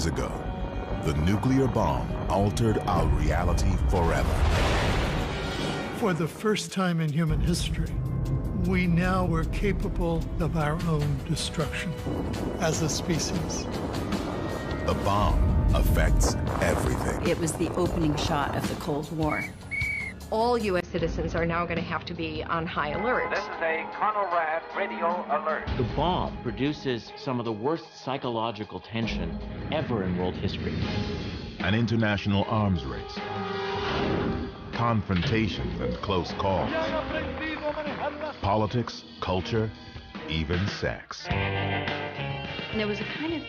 years ago, the nuclear bomb altered our reality forever. For the first time in human history, we now were capable of our own destruction as a species. The bomb affects everything. It was the opening shot of the Cold War. All U.S. citizens are now going to have to be on high alert. This is a Conrad radio alert. The bomb produces some of the worst psychological tension ever in world history. An international arms race. Confrontations and close calls. Politics, culture, even sex. And there was a kind of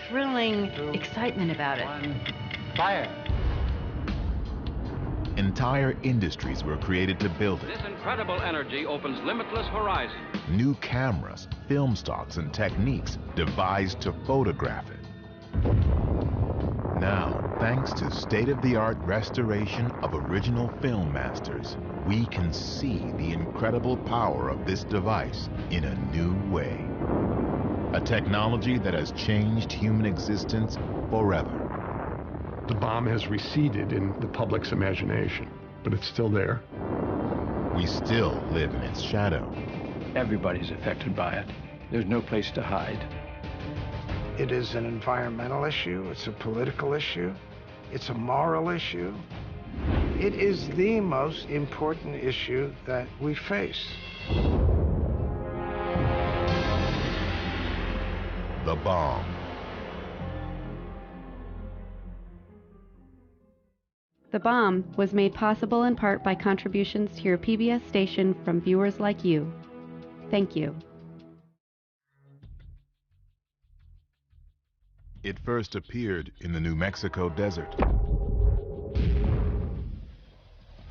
thrilling excitement about it. Fire. Entire industries were created to build it. This incredible energy opens limitless horizons. New cameras, film stocks, and techniques devised to photograph it. Now, thanks to state-of-the-art restoration of original film masters, we can see the incredible power of this device in a new way. A technology that has changed human existence forever. The bomb has receded in the public's imagination, but it's still there. We still live in its shadow. Everybody's affected by it. There's no place to hide. It is an environmental issue, it's a political issue, it's a moral issue. It is the most important issue that we face. The bomb. The Bomb was made possible in part by contributions to your PBS station from viewers like you. Thank you. It first appeared in the New Mexico desert,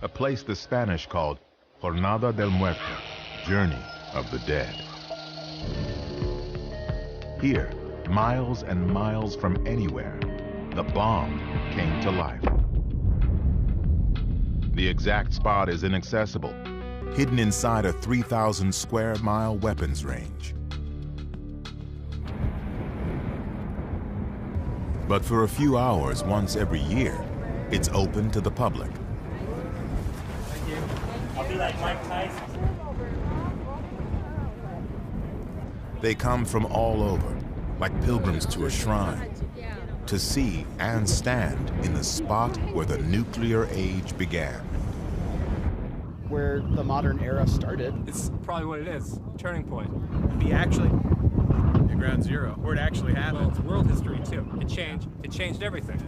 a place the Spanish called Jornada del Muerto, Journey of the Dead. Here, miles and miles from anywhere, the bomb came to life. The exact spot is inaccessible, hidden inside a 3,000 square mile weapons range. But for a few hours once every year, it's open to the public. Thank you. I'll be like Mike Tyson. They come from all over, like pilgrims to a shrine, to see and stand in the spot where the nuclear age began. Where the modern era started. It's probably what it is, turning point. The ground zero, where it actually happened. Well, it's world history too. It changed everything.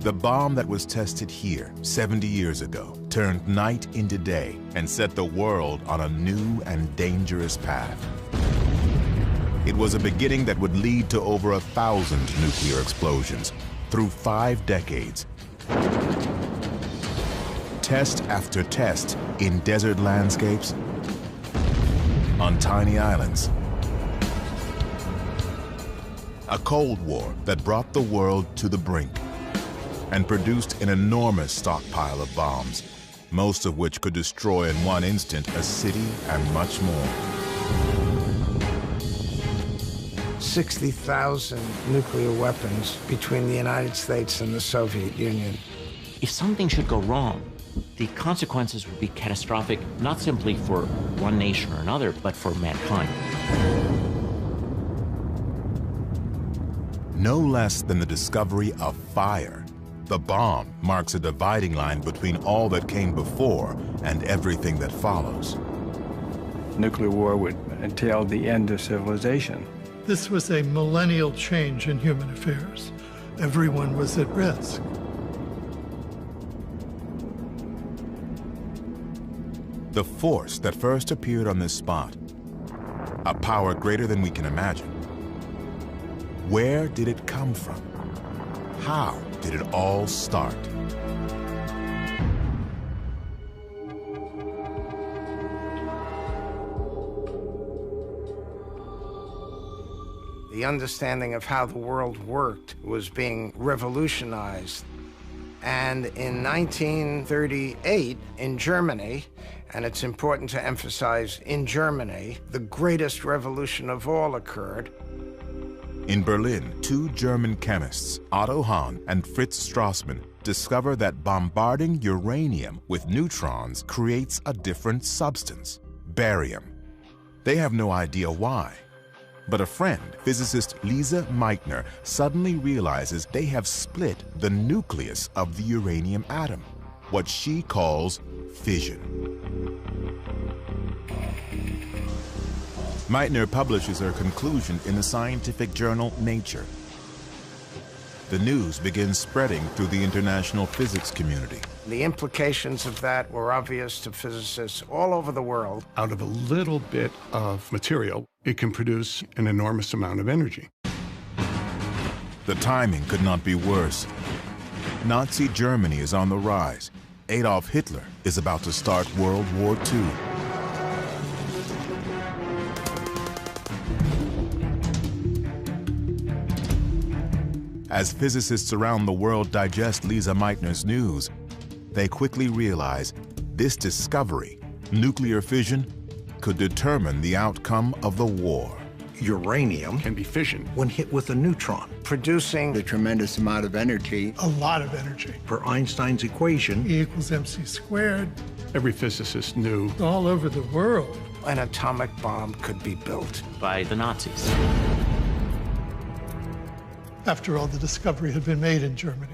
The bomb that was tested here 70 years ago turned night into day and set the world on a new and dangerous path. It was a beginning that would lead to over 1,000 nuclear explosions through 5 decades. Test after test in desert landscapes, on tiny islands. A Cold War that brought the world to the brink and produced an enormous stockpile of bombs, most of which could destroy in one instant a city and much more. 60,000 nuclear weapons between the United States and the Soviet Union. If something should go wrong, the consequences would be catastrophic, not simply for one nation or another, but for mankind. No less than the discovery of fire, the bomb marks a dividing line between all that came before and everything that follows. Nuclear war would entail the end of civilization. This was a millennial change in human affairs. Everyone was at risk. The force that first appeared on this spot, a power greater than we can imagine. Where did it come from? How did it all start? The understanding of how the world worked was being revolutionized. And in 1938, in Germany, and it's important to emphasize in Germany, the greatest revolution of all occurred. In Berlin, two German chemists, Otto Hahn and Fritz Strassmann, discover that bombarding uranium with neutrons creates a different substance, barium. They have no idea why. But a friend, physicist Lise Meitner, suddenly realizes they have split the nucleus of the uranium atom, what she calls fission. Meitner publishes her conclusion in the scientific journal Nature. The news begins spreading through the international physics community. The implications of that were obvious to physicists all over the world. Out of a little bit of material, it can produce an enormous amount of energy. The timing could not be worse. Nazi Germany is on the rise. Adolf Hitler is about to start World War II. As physicists around the world digest Lise Meitner's news, they quickly realize this discovery, nuclear fission, could determine the outcome of the war. Uranium can be fissioned when hit with a neutron, producing a tremendous amount of energy. A lot of energy. Per Einstein's equation, E equals mc squared. Every physicist knew All over the world, an atomic bomb could be built. By the Nazis. after all, the discovery had been made in Germany.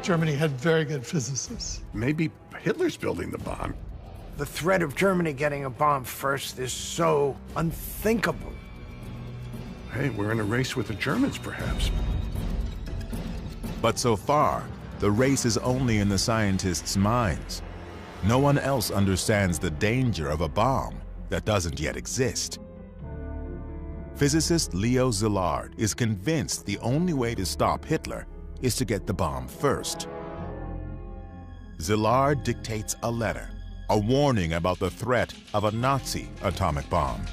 Germany had very good physicists. Maybe Hitler's building the bomb. The threat of Germany getting a bomb first is so unthinkable. Hey, we're in a race with the Germans, perhaps. But so far, the race is only in the scientists' minds. No one else understands the danger of a bomb that doesn't yet exist. Physicist Leo Szilard is convinced the only way to stop Hitler is to get the bomb first. Szilard dictates a letter, a warning about the threat of a Nazi atomic bomb.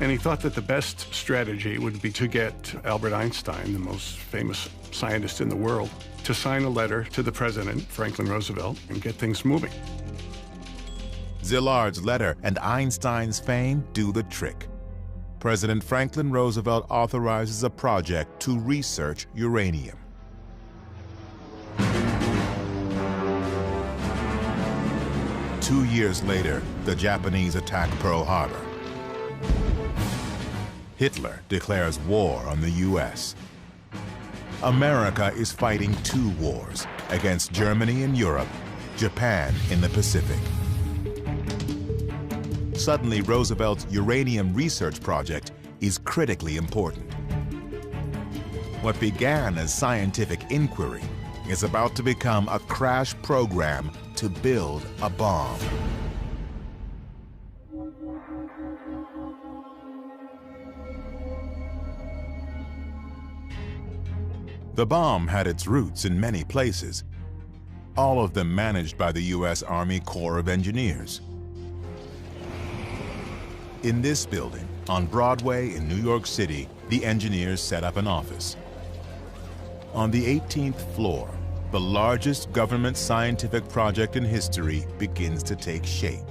And he thought that the best strategy would be to get Albert Einstein, the most famous scientist in the world, to sign a letter to the president, Franklin Roosevelt, and get things moving. Szilard's letter and Einstein's fame do the trick. President Franklin Roosevelt authorizes a project to research uranium. Two years later, the Japanese attack Pearl Harbor. Hitler declares war on the U.S. America is fighting two wars against Germany in Europe, Japan in the Pacific. Suddenly, Roosevelt's uranium research project is critically important. What began as scientific inquiry is about to become a crash program to build a bomb. The bomb had its roots in many places, all of them managed by the U.S. Army Corps of Engineers. In this building, on Broadway in New York City, the engineers set up an office. On the 18th floor, the largest government scientific project in history begins to take shape.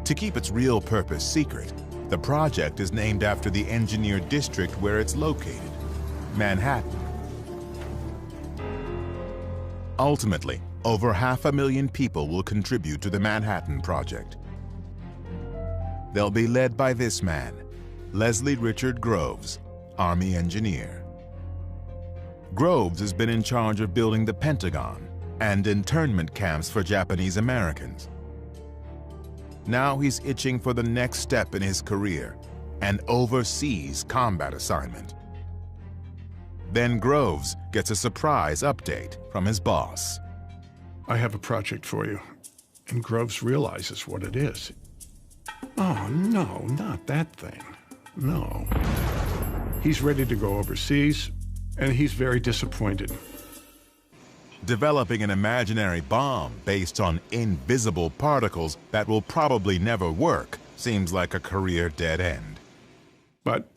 To keep its real purpose secret, the project is named after the engineered district where it's located, Manhattan. Ultimately, over 500,000 people will contribute to the Manhattan Project. They'll be led by this man, Leslie Richard Groves, Army engineer. Groves has been in charge of building the Pentagon and internment camps for Japanese Americans. Now he's itching for the next step in his career, an overseas combat assignment. Then Groves gets a surprise update from his boss. I have a project for you. And Groves realizes what it is. Oh, no, not that thing. No. He's ready to go overseas, and he's very disappointed. Developing an imaginary bomb based on invisible particles that will probably never work seems like a career dead end. But,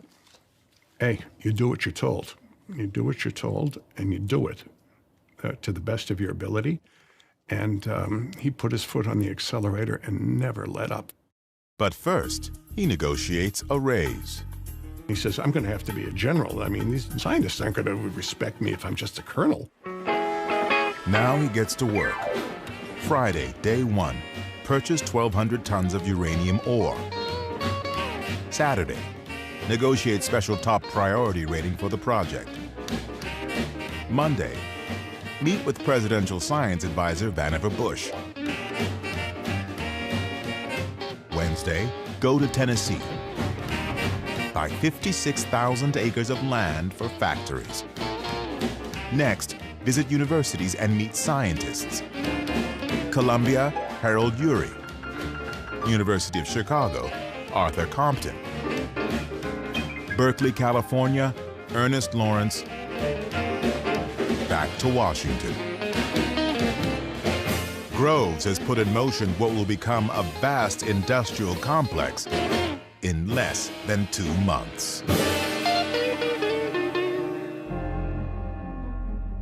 hey, you do what you're told. You do what you're told, and you do it to the best of your ability. And he put his foot on the accelerator and never let up. But first, he negotiates a raise. He says, I'm going to have to be a general. I mean, these scientists aren't going to respect me if I'm just a colonel. Now he gets to work. Friday, day 1, purchase 1,200 tons of uranium ore. Saturday, negotiate special top priority rating for the project. Monday, meet with Presidential Science Advisor Vannevar Bush. Wednesday, go to Tennessee. Buy 56,000 acres of land for factories. Next, visit universities and meet scientists. Columbia, Harold Urey. University of Chicago, Arthur Compton. Berkeley, California, Ernest Lawrence. Back to Washington. Groves has put in motion what will become a vast industrial complex in less than 2 months.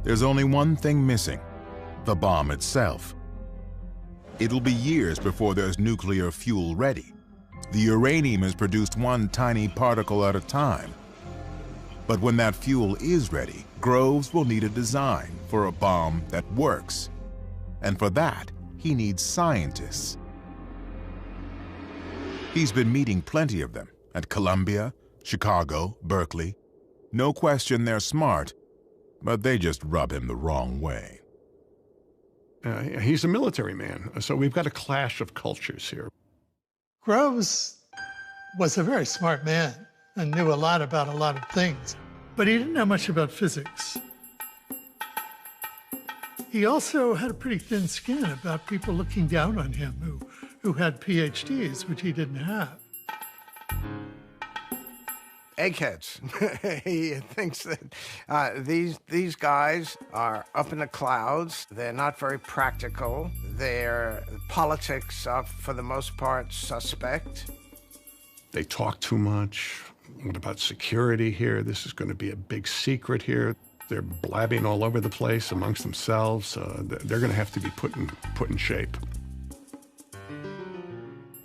There's only one thing missing: the bomb itself. It'll be years before there's nuclear fuel ready. The uranium is produced one tiny particle at a time. But when that fuel is ready, Groves will need a design for a bomb that works. And for that, he needs scientists. He's been meeting plenty of them at Columbia, Chicago, Berkeley. No question they're smart, but they just rub him the wrong way. He's a military man, so we've got a clash of cultures here. Groves was a very smart man and knew a lot about a lot of things, but he didn't know much about physics. He also had a pretty thin skin about people looking down on him who had PhDs, which he didn't have. Eggheads. He thinks that these guys are up in the clouds. They're not very practical. Their politics are, for the most part, suspect. They talk too much. What about security here? This is going to be a big secret here. They're blabbing all over the place amongst themselves. They're going to have to be put in shape.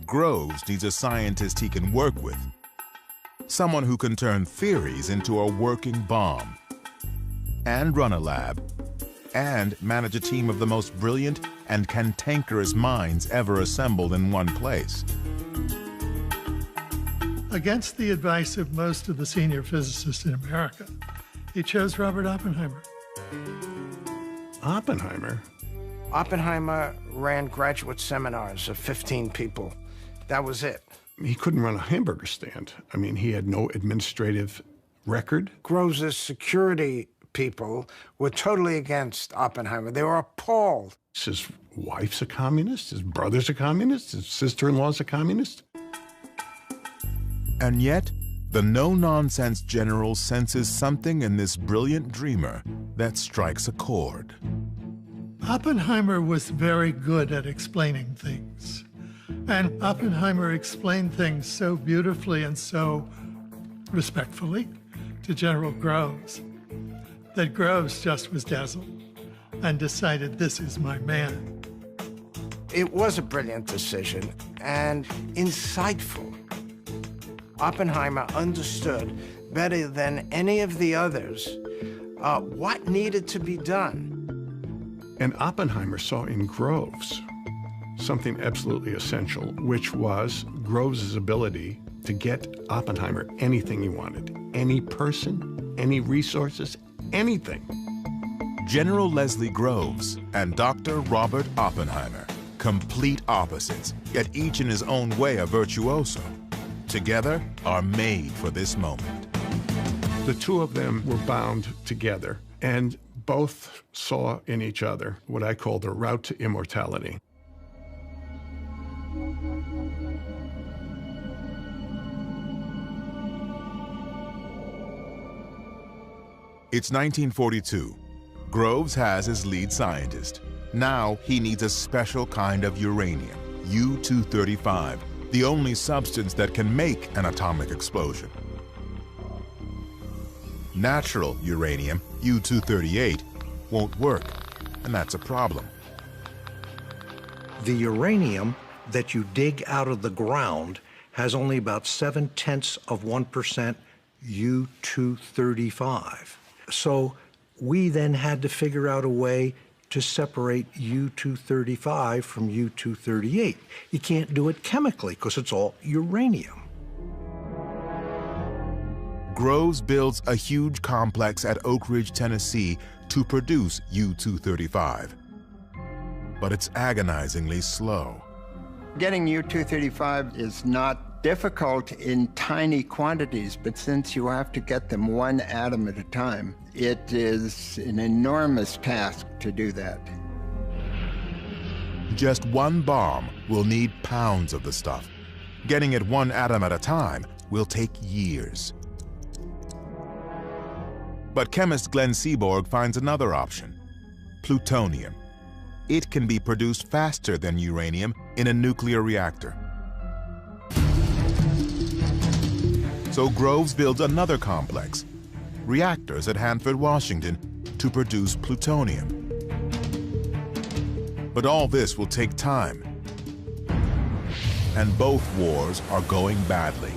Groves needs a scientist he can work with. Someone who can turn theories into a working bomb, and run a lab, and manage a team of the most brilliant and cantankerous minds ever assembled in one place. Against the advice of most of the senior physicists in America, he chose Robert Oppenheimer. Oppenheimer? Oppenheimer ran graduate seminars of 15 people. That was it. He couldn't run a hamburger stand. I mean, he had no administrative record. Groves' security people were totally against Oppenheimer. They were appalled. His wife's a communist, his brother's a communist, his sister-in-law's a communist. And yet, the no-nonsense general senses something in this brilliant dreamer that strikes a chord. Oppenheimer was very good at explaining things. And Oppenheimer explained things so beautifully and so respectfully to General Groves that Groves just was dazzled and decided, this is my man. It was a brilliant decision and insightful. Oppenheimer understood better than any of the others what needed to be done. And Oppenheimer saw in Groves something absolutely essential, which was Groves' ability to get Oppenheimer anything he wanted. Any person, any resources, anything. General Leslie Groves and Dr. Robert Oppenheimer, complete opposites, yet each in his own way a virtuoso, together are made for this moment. The two of them were bound together, and both saw in each other what I call the route to immortality. It's 1942. Groves has his lead scientist. Now he needs a special kind of uranium, U-235, the only substance that can make an atomic explosion. Natural uranium, U-238, won't work, and that's a problem. The uranium that you dig out of the ground has only about 0.7% U-235. So we then had to figure out a way to separate U-235 from U-238. You can't do it chemically because it's all uranium. Groves builds a huge complex at Oak Ridge, Tennessee to produce U-235. But it's agonizingly slow. Getting U-235 is not difficult in tiny quantities, but since you have to get them one atom at a time, it is an enormous task to do that. Just one bomb will need pounds of the stuff. Getting it one atom at a time will take years. But chemist Glenn Seaborg finds another option: plutonium. It can be produced faster than uranium in a nuclear reactor. So Groves builds another complex, reactors at Hanford, Washington, to produce plutonium. But all this will take time. And both wars are going badly.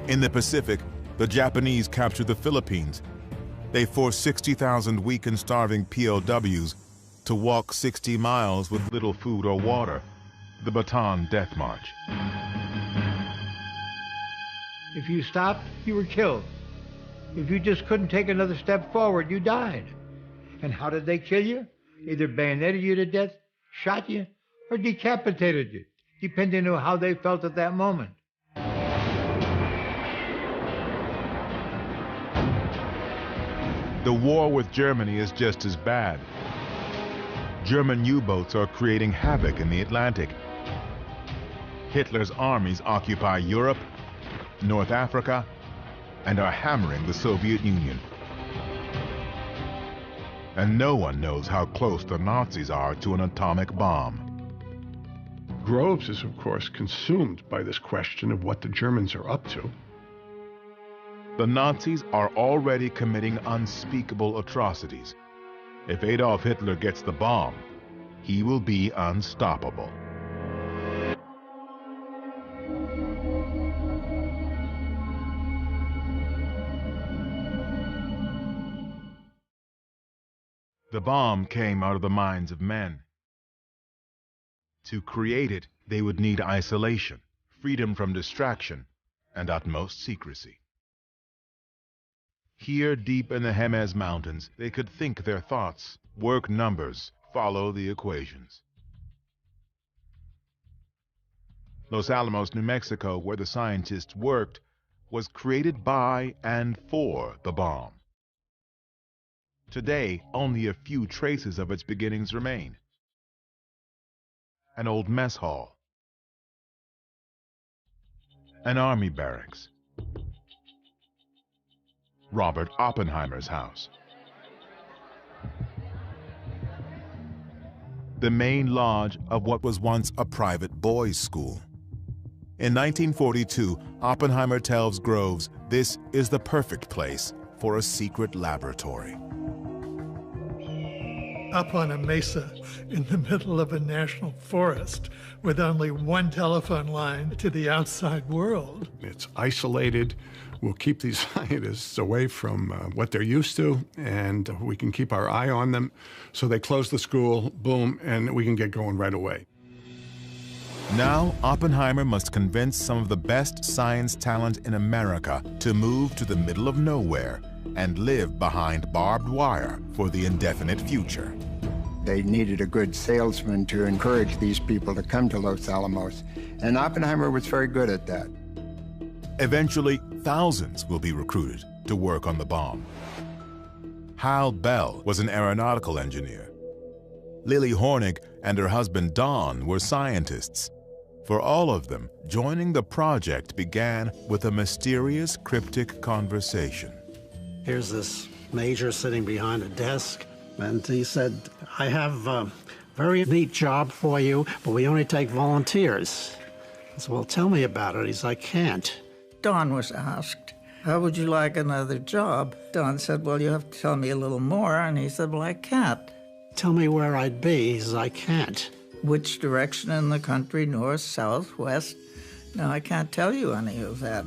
In the Pacific, the Japanese captured the Philippines. They forced 60,000 weak and starving POWs to walk 60 miles with little food or water, the Bataan Death March. If you stopped, you were killed. If you just couldn't take another step forward, you died. And how did they kill you? Either bayoneted you to death, shot you, or decapitated you, depending on how they felt at that moment. The war with Germany is just as bad. German U-boats are creating havoc in the Atlantic. Hitler's armies occupy Europe, North Africa, and are hammering the Soviet Union. And no one knows how close the Nazis are to an atomic bomb. Groves is, of course, consumed by this question of what the Germans are up to. The Nazis are already committing unspeakable atrocities. If Adolf Hitler gets the bomb, he will be unstoppable. The bomb came out of the minds of men. To create it, they would need isolation, freedom from distraction, and utmost secrecy. Here, deep in the Jemez Mountains, they could think their thoughts, work numbers, follow the equations. Los Alamos, New Mexico, where the scientists worked, was created by and for the bomb. Today, only a few traces of its beginnings remain. An old mess hall, an army barracks, Robert Oppenheimer's house, the main lodge of what was once a private boys' school. In 1942, Oppenheimer tells Groves this is the perfect place for a secret laboratory. Up on a mesa in the middle of a national forest with only one telephone line to the outside world. It's isolated. We'll keep these scientists away from what they're used to, and we can keep our eye on them. So they close the school, boom, and we can get going right away. Now, Oppenheimer must convince some of the best science talent in America to move to the middle of nowhere and live behind barbed wire for the indefinite future. They needed a good salesman to encourage these people to come to Los Alamos, and Oppenheimer was very good at that. Eventually, thousands will be recruited to work on the bomb. Hal Bell was an aeronautical engineer. Lily Hornig and her husband Don were scientists. For all of them, joining the project began with a mysterious, cryptic conversation. Here's this major sitting behind a desk, and he said, I have a very neat job for you, but we only take volunteers. I said, well, tell me about it. He said, I can't. Don was asked, how would you like another job? Don said, well, you have to tell me a little more, and he said, well, I can't. Tell me where I'd be. He says, I can't. which direction in the country, north, south, west. No, I can't tell you any of that.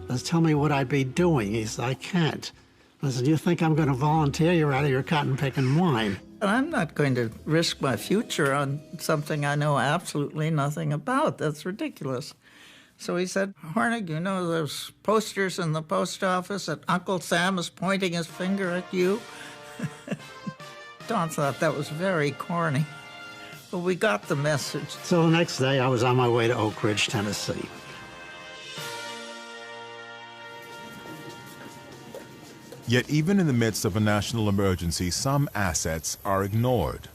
Just tell me what I'd be doing. He said, I can't. I said, you think I'm going to volunteer? You're out of your cotton-picking mind. And I'm not going to risk my future on something I know absolutely nothing about. That's ridiculous. So he said, Hornig, you know those posters in the post office that Uncle Sam is pointing his finger at you? Don thought that was very corny. But we got the message. So the next day, I was on my way to Oak Ridge, Tennessee. Yet even in the midst of a national emergency, some assets are ignored.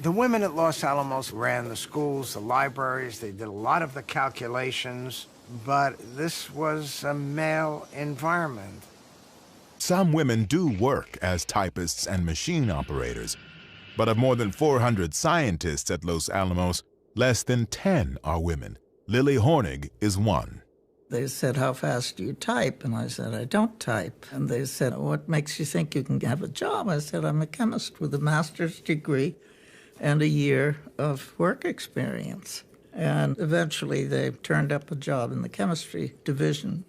The women at Los Alamos ran the schools, the libraries, they did a lot of the calculations, but this was a male environment. Some women do work as typists and machine operators, but of more than 400 scientists at Los Alamos, less than 10 are women. Lily Hornig is one. They said, how fast do you type? And I said, I don't type. And they said, what makes you think you can have a job? I said, I'm a chemist with a master's degree and a year of work experience. And eventually they turned up a job in the chemistry division.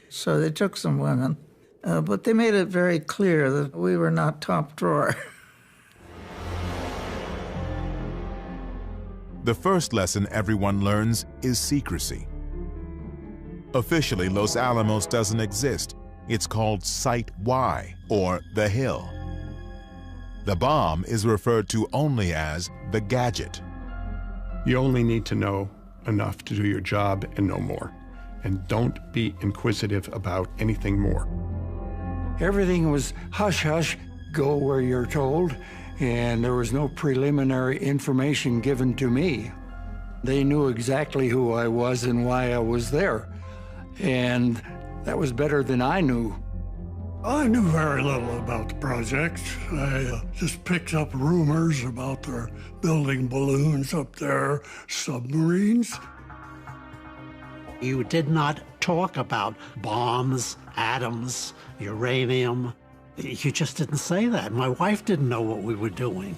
So they took some women, but they made it very clear that we were not top drawer. The first lesson everyone learns is secrecy. Officially, Los Alamos doesn't exist. It's called Site Y, or the Hill. The bomb is referred to only as the gadget. You only need to know enough to do your job and no more. And don't be inquisitive about anything more. Everything was hush-hush, go where you're told, and there was no preliminary information given to me. They knew exactly who I was and why I was there. And that was better than I knew. I knew very little about the project. I just picked up rumors about their building balloons up there, submarines. You did not talk about bombs, atoms, uranium. You just didn't say that. My wife didn't know what we were doing.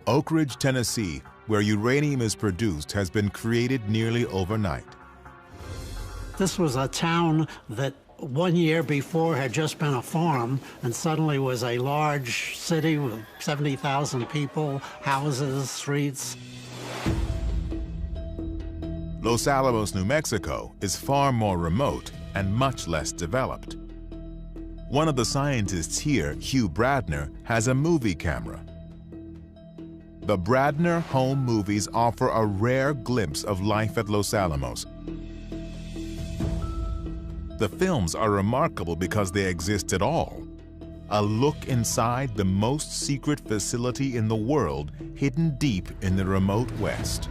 Oak Ridge, Tennessee, where uranium is produced, has been created nearly overnight. This was a town that 1 year before had just been a farm and suddenly was a large city with 70,000 people, houses, streets. Los Alamos, New Mexico is far more remote and much less developed. One of the scientists here, Hugh Bradner, has a movie camera. The Bradner home movies offer a rare glimpse of life at Los Alamos. The films are remarkable because they exist at all. A look inside the most secret facility in the world, hidden deep in the remote West.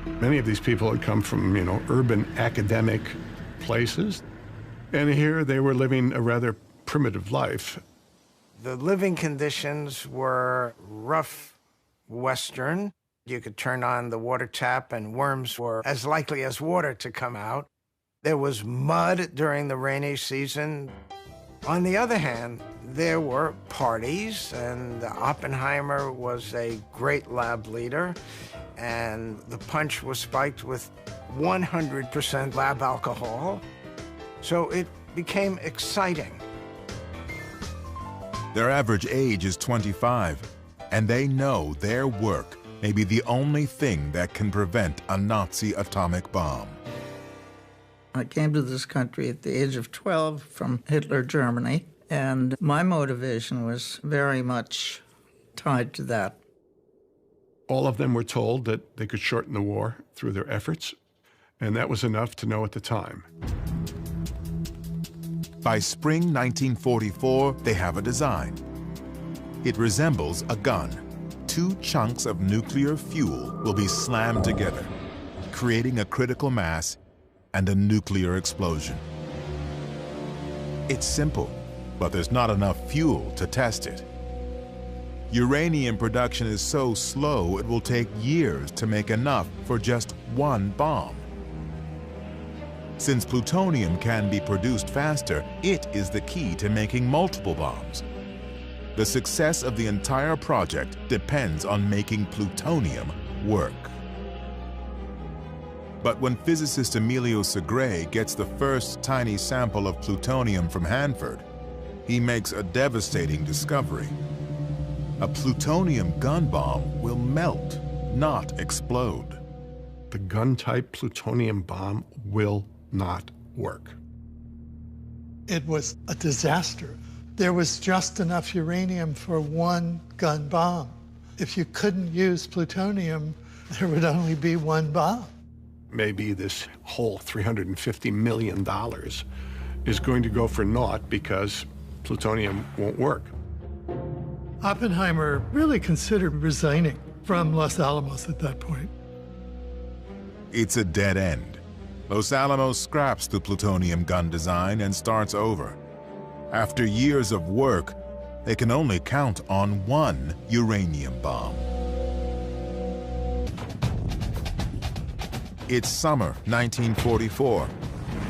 Many of these people had come from, urban academic places, and here they were living a rather primitive life. The living conditions were rough Western. You could turn on the water tap and worms were as likely as water to come out. There was mud during the rainy season. On the other hand, there were parties, and Oppenheimer was a great lab leader, and the punch was spiked with 100% lab alcohol. So it became exciting. Their average age is 25, and they know their work may be the only thing that can prevent a Nazi atomic bomb. I came to this country at the age of 12 from Hitler, Germany, and my motivation was very much tied to that. All of them were told that they could shorten the war through their efforts, and that was enough to know at the time. By spring 1944, they have a design. It resembles a gun. 2 chunks of nuclear fuel will be slammed together, creating a critical mass and a nuclear explosion. It's simple, but there's not enough fuel to test it. Uranium production is so slow it will take years to make enough for just 1 bomb. Since plutonium can be produced faster, it is the key to making multiple bombs. the success of the entire project depends on making plutonium work. But when physicist Emilio Segre gets the first tiny sample of plutonium from Hanford, he makes a devastating discovery. A plutonium gun bomb will melt, not explode. The gun-type plutonium bomb will not work. It was a disaster. There was just enough uranium for one gun bomb. If you couldn't use plutonium, there would only be one bomb. Maybe this whole $350 million is going to go for naught because plutonium won't work. Oppenheimer really considered resigning from Los Alamos at that point. It's a dead end. Los Alamos scraps the plutonium gun design and starts over. After years of work, they can only count on one uranium bomb. It's summer 1944.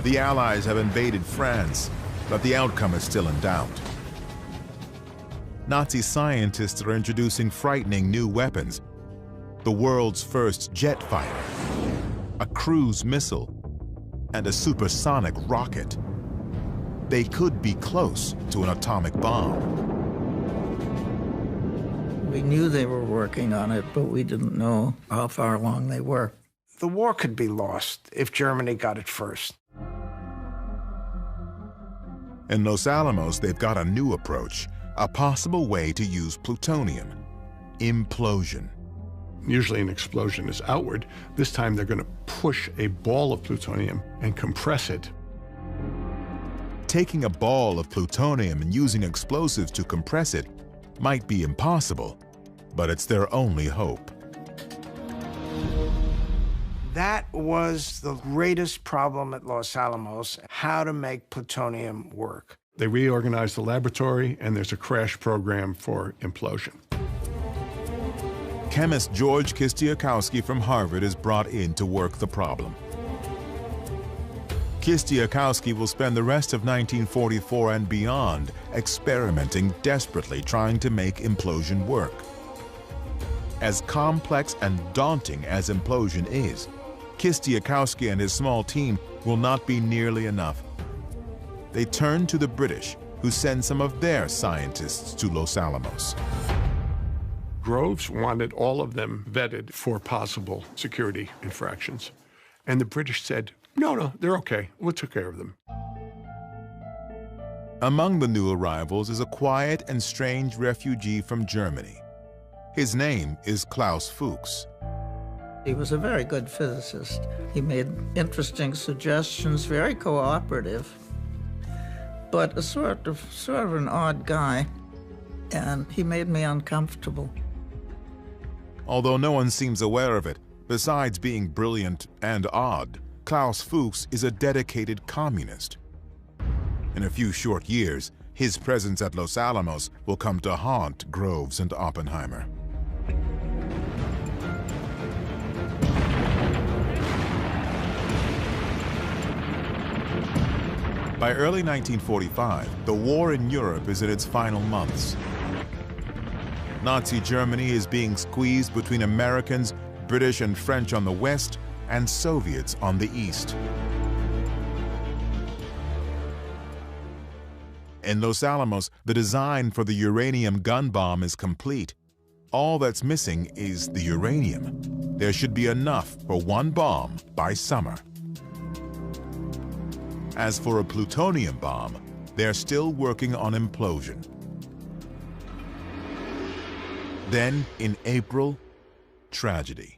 The Allies have invaded France, but the outcome is still in doubt. Nazi scientists are introducing frightening new weapons. The world's first jet fighter, a cruise missile, and a supersonic rocket. They could be close to an atomic bomb. We knew they were working on it, but we didn't know how far along they were. The war could be lost if Germany got it first. In Los Alamos, they've got a new approach, a possible way to use plutonium: implosion. Usually an explosion is outward. This time they're going to push a ball of plutonium and compress it. Taking a ball of plutonium and using explosives to compress it might be impossible, but it's their only hope. That was the greatest problem at Los Alamos, how to make plutonium work. They reorganize the laboratory, and there's a crash program for implosion. Chemist George Kistiakowsky from Harvard is brought in to work the problem. Kistiakowsky will spend the rest of 1944 and beyond experimenting desperately, trying to make implosion work. As complex and daunting as implosion is, Kistiakowsky and his small team will not be nearly enough. They turn to the British, who send some of their scientists to Los Alamos. Groves wanted all of them vetted for possible security infractions. And the British said, no, they're okay. We'll take care of them. Among the new arrivals is a quiet and strange refugee from Germany. His name is Klaus Fuchs. He was a very good physicist. He made interesting suggestions, very cooperative, but a sort of an odd guy, and he made me uncomfortable. Although no one seems aware of it, besides being brilliant and odd, Klaus Fuchs is a dedicated communist. In a few short years, his presence at Los Alamos will come to haunt Groves and Oppenheimer. By early 1945, the war in Europe is in its final months. Nazi Germany is being squeezed between Americans, British and French on the west, and Soviets on the east. In Los Alamos, the design for the uranium gun bomb is complete. All that's missing is the uranium. There should be enough for one bomb by summer. As for a plutonium bomb, they're still working on implosion. Then, in April, tragedy.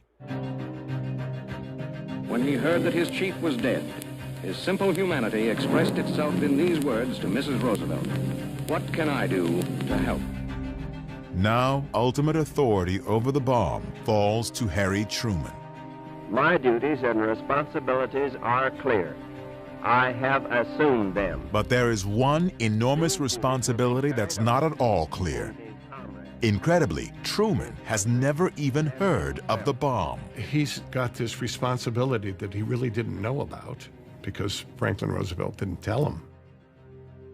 When he heard that his chief was dead, his simple humanity expressed itself in these words to Mrs. Roosevelt: "What can I do to help?" Now, ultimate authority over the bomb falls to Harry Truman. My duties and responsibilities are clear. I have assumed them. But there is one enormous responsibility that's not at all clear. Incredibly, Truman has never even heard of the bomb. He's got this responsibility that he really didn't know about because Franklin Roosevelt didn't tell him.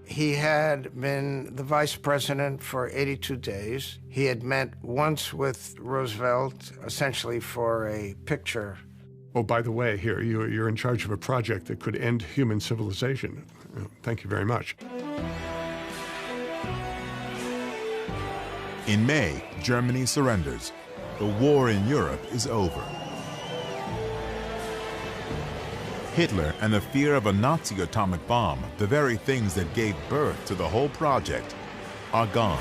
He had been the vice president for 82 days. He had met once with Roosevelt, essentially for a picture. Oh, by the way, here, you're in charge of a project that could end human civilization. Thank you very much. In May, Germany surrenders. The war in Europe is over. Hitler and the fear of a Nazi atomic bomb, the very things that gave birth to the whole project, are gone.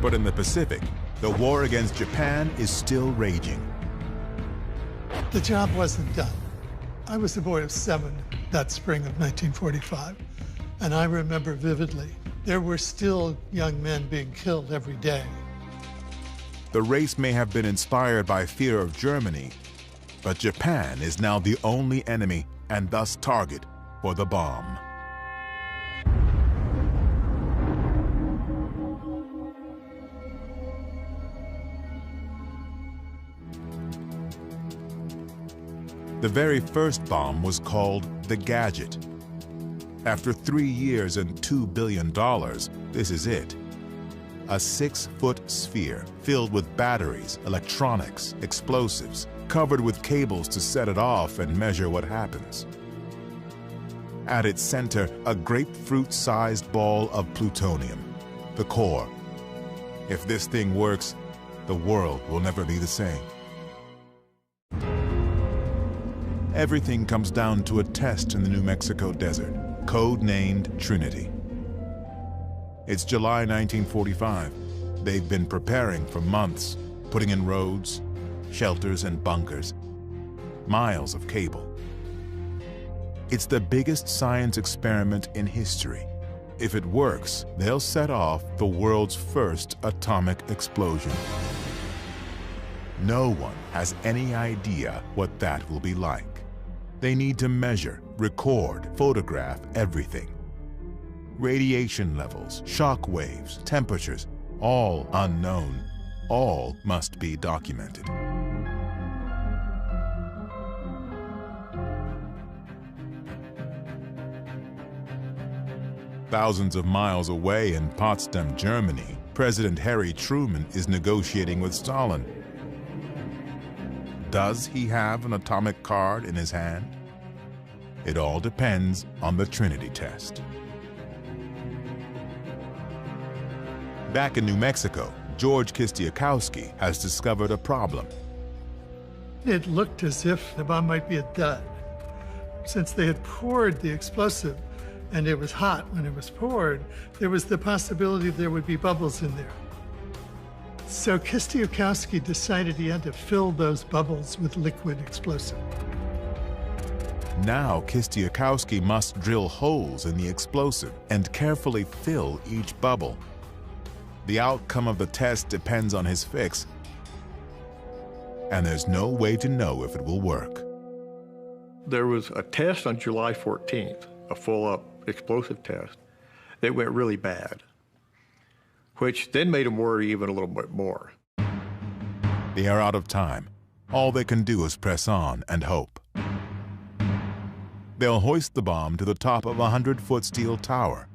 But in the Pacific, the war against Japan is still raging. The job wasn't done. I was a boy of 7 that spring of 1945, and I remember vividly, there were still young men being killed every day. The race may have been inspired by fear of Germany, but Japan is now the only enemy and thus target for the bomb. The very first bomb was called the Gadget. After 3 years and $2 billion, this is it. A 6-foot sphere filled with batteries, electronics, explosives, covered with cables to set it off and measure what happens. At its center, a grapefruit-sized ball of plutonium, the core. If this thing works, the world will never be the same. Everything comes down to a test in the New Mexico desert, code-named Trinity. It's July 1945. They've been preparing for months, putting in roads, shelters, and bunkers, miles of cable. It's the biggest science experiment in history. If it works, they'll set off the world's first atomic explosion. No one has any idea what that will be like. They need to measure, record, photograph everything. Radiation levels, shock waves, temperatures, all unknown, all must be documented. Thousands of miles away in Potsdam, Germany, President Harry Truman is negotiating with Stalin. Does he have an atomic card in his hand? It all depends on the Trinity test. Back in New Mexico, George Kistiakowsky has discovered a problem. It looked as if the bomb might be a dud. Since they had poured the explosive and it was hot when it was poured, there was the possibility there would be bubbles in there. So Kistiakowsky decided he had to fill those bubbles with liquid explosive. Now Kistiakowsky must drill holes in the explosive and carefully fill each bubble. The outcome of the test depends on his fix, and there's no way to know if it will work. There was a test on July 14th, a full-up explosive test, that went really bad, which then made him worry even a little bit more. They are out of time. All they can do is press on and hope. They'll hoist the bomb to the top of a 100-foot steel tower.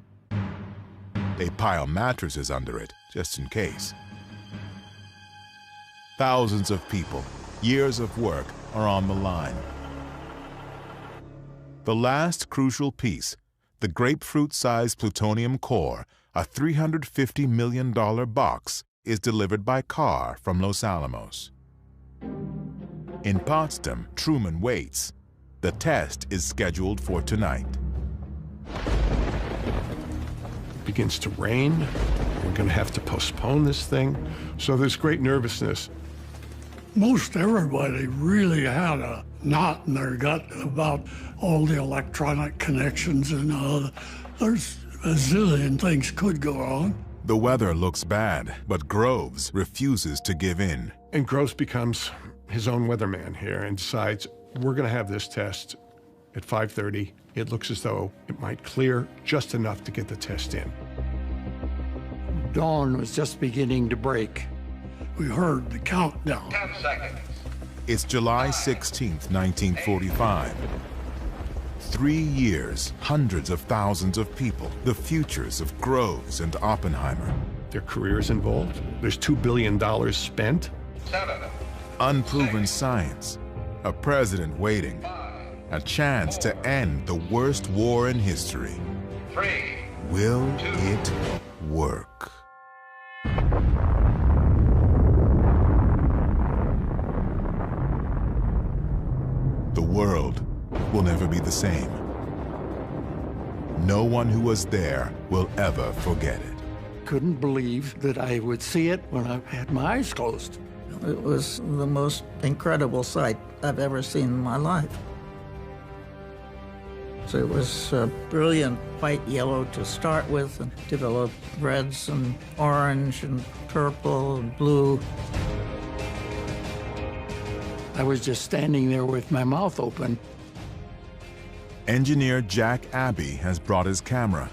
They pile mattresses under it, just in case. Thousands of people, years of work, are on the line. The last crucial piece, the grapefruit-sized plutonium core, a $350 million box, is delivered by car from Los Alamos. In Potsdam, Truman waits. The test is scheduled for tonight. It begins to rain. We're going to have to postpone this thing. So there's great nervousness. Most everybody really had a knot in their gut about all the electronic connections and there's a zillion things could go wrong. The weather looks bad, but Groves refuses to give in. And Groves becomes his own weatherman here and decides, we're going to have this test at 5:30. It looks as though it might clear just enough to get the test in. Dawn was just beginning to break. We heard the countdown. 10 seconds. It's July 16, 1945. 3 years, hundreds of thousands of people, the futures of Groves and Oppenheimer. Their careers involved. There's $2 billion spent. Unproven science, a president waiting, a chance to end the worst war in history. Will it work? The world will never be the same. No one who was there will ever forget it. Couldn't believe that I would see it when I had my eyes closed. It was the most incredible sight I've ever seen in my life. So it was brilliant white yellow to start with, and developed reds and orange and purple and blue. I was just standing there with my mouth open. Engineer Jack Abbey has brought his camera.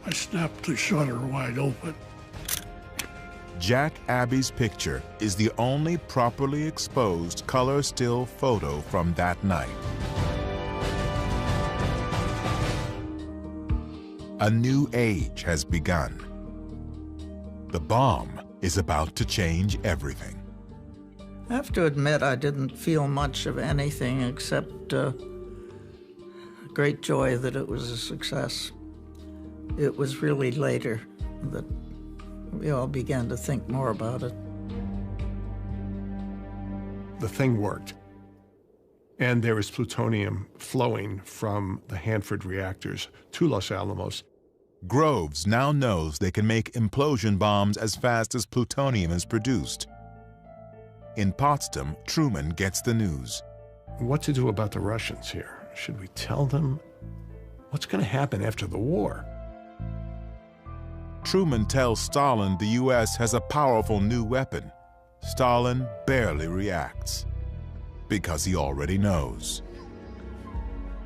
I snapped the shutter wide open. Jack Abbey's picture is the only properly exposed color still photo from that night. A new age has begun. The bomb is about to change everything. I have to admit I didn't feel much of anything except great joy that it was a success. It was really later that we all began to think more about it. The thing worked. And there was plutonium flowing from the Hanford reactors to Los Alamos. Groves now knows they can make implosion bombs as fast as plutonium is produced. In Potsdam, Truman gets the news. What to do about the Russians here? Should we tell them? What's going to happen after the war? Truman tells Stalin the U.S. has a powerful new weapon. Stalin barely reacts, because he already knows.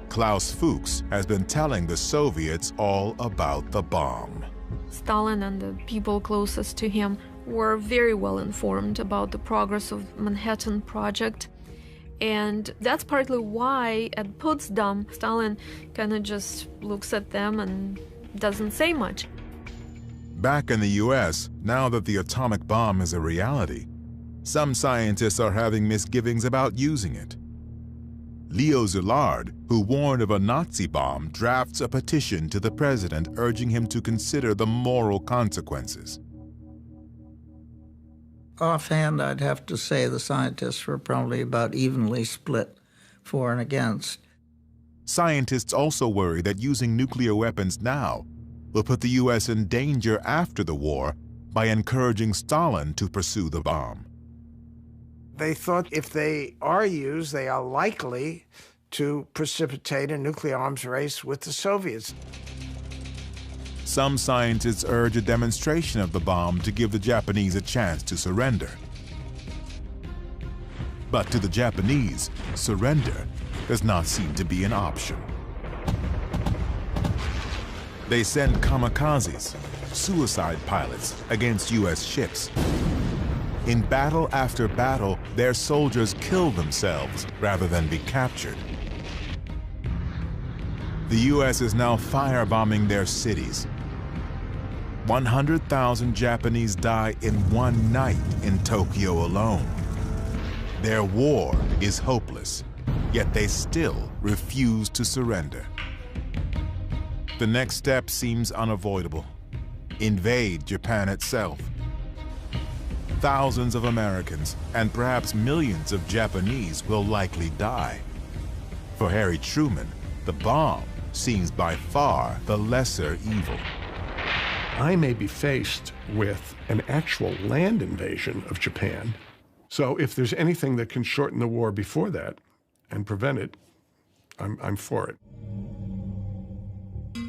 Klaus Fuchs has been telling the Soviets all about the bomb. Stalin and the people closest to him were very well informed about the progress of Manhattan Project. And that's partly why at Potsdam, Stalin kind of just looks at them and doesn't say much. Back in the U.S., now that the atomic bomb is a reality, some scientists are having misgivings about using it. Leo Szilard, who warned of a Nazi bomb, drafts a petition to the president urging him to consider the moral consequences. Offhand, I'd have to say the scientists were probably about evenly split for and against. Scientists also worry that using nuclear weapons now will put the U.S. in danger after the war by encouraging Stalin to pursue the bomb. They thought if they are used, they are likely to precipitate a nuclear arms race with the Soviets. Some scientists urge a demonstration of the bomb to give the Japanese a chance to surrender. But to the Japanese, surrender does not seem to be an option. They send kamikazes, suicide pilots, against U.S. ships. In battle after battle, their soldiers kill themselves rather than be captured. The U.S. is now firebombing their cities. 100,000 Japanese die in one night in Tokyo alone. Their war is hopeless, yet they still refuse to surrender. The next step seems unavoidable. Invade Japan itself. Thousands of Americans and perhaps millions of Japanese will likely die. For Harry Truman, the bomb seems by far the lesser evil. I may be faced with an actual land invasion of Japan. So if there's anything that can shorten the war before that and prevent it, I'm for it.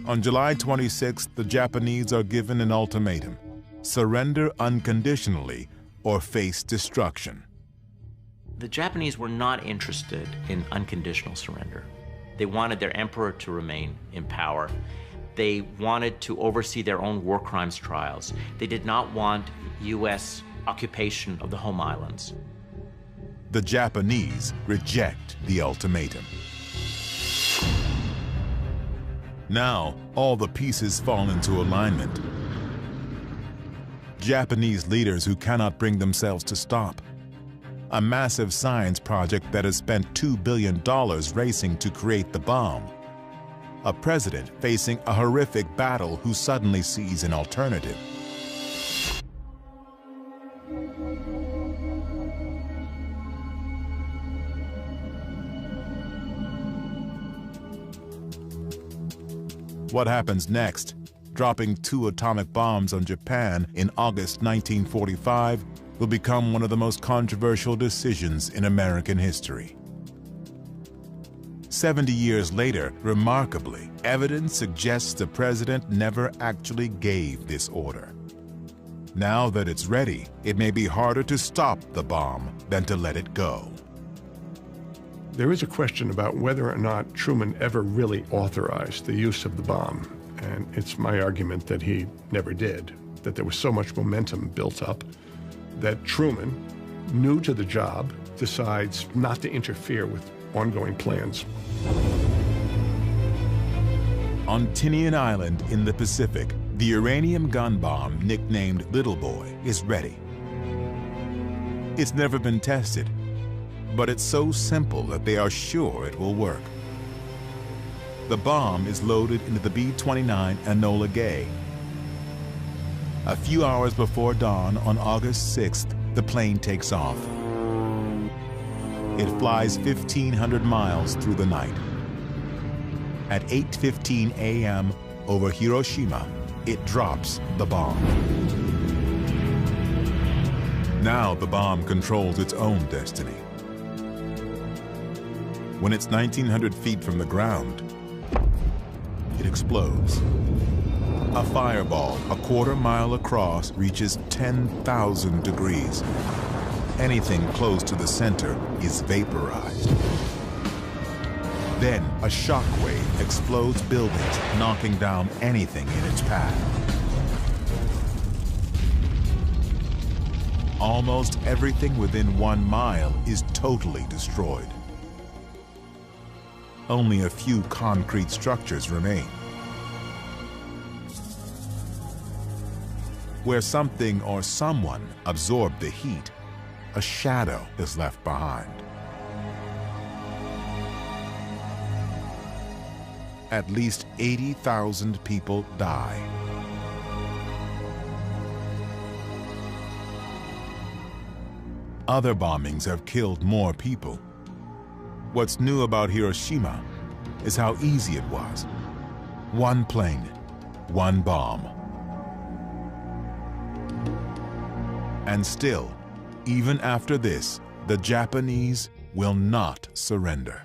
On July 26th, the Japanese are given an ultimatum: surrender unconditionally or face destruction. The Japanese were not interested in unconditional surrender. They wanted their emperor to remain in power. They wanted to oversee their own war crimes trials. They did not want U.S. occupation of the home islands. the Japanese reject the ultimatum. Now, all the pieces fall into alignment. Japanese leaders who cannot bring themselves to stop. A massive science project that has spent $2 billion racing to create the bomb. A president facing a horrific battle who suddenly sees an alternative. What happens next, dropping 2 atomic bombs on Japan in August 1945, will become one of the most controversial decisions in American history. 70 years later, remarkably, evidence suggests the president never actually gave this order. Now that it's ready, it may be harder to stop the bomb than to let it go. There is a question about whether or not Truman ever really authorized the use of the bomb, and it's my argument that he never did, that there was so much momentum built up that Truman, new to the job, decides not to interfere with ongoing plans. On Tinian Island in the Pacific, the uranium gun bomb, nicknamed Little Boy, is ready. It's never been tested, but it's so simple that they are sure it will work. The bomb is loaded into the B-29 Enola Gay. A few hours before dawn on August 6th, the plane takes off. It flies 1,500 miles through the night. At 8:15 a.m. over Hiroshima, it drops the bomb. Now the bomb controls its own destiny. When it's 1,900 feet from the ground, it explodes. A fireball a quarter-mile across reaches 10,000 degrees. Anything close to the center is vaporized. Then a shock wave explodes buildings, knocking down anything in its path. Almost everything within 1 mile is totally destroyed. Only a few concrete structures remain. Where something or someone absorbed the heat, a shadow is left behind. At least 80,000 people die. Other bombings have killed more people. What's new about Hiroshima is how easy it was. 1 plane, 1 bomb. And still, even after this, the Japanese will not surrender.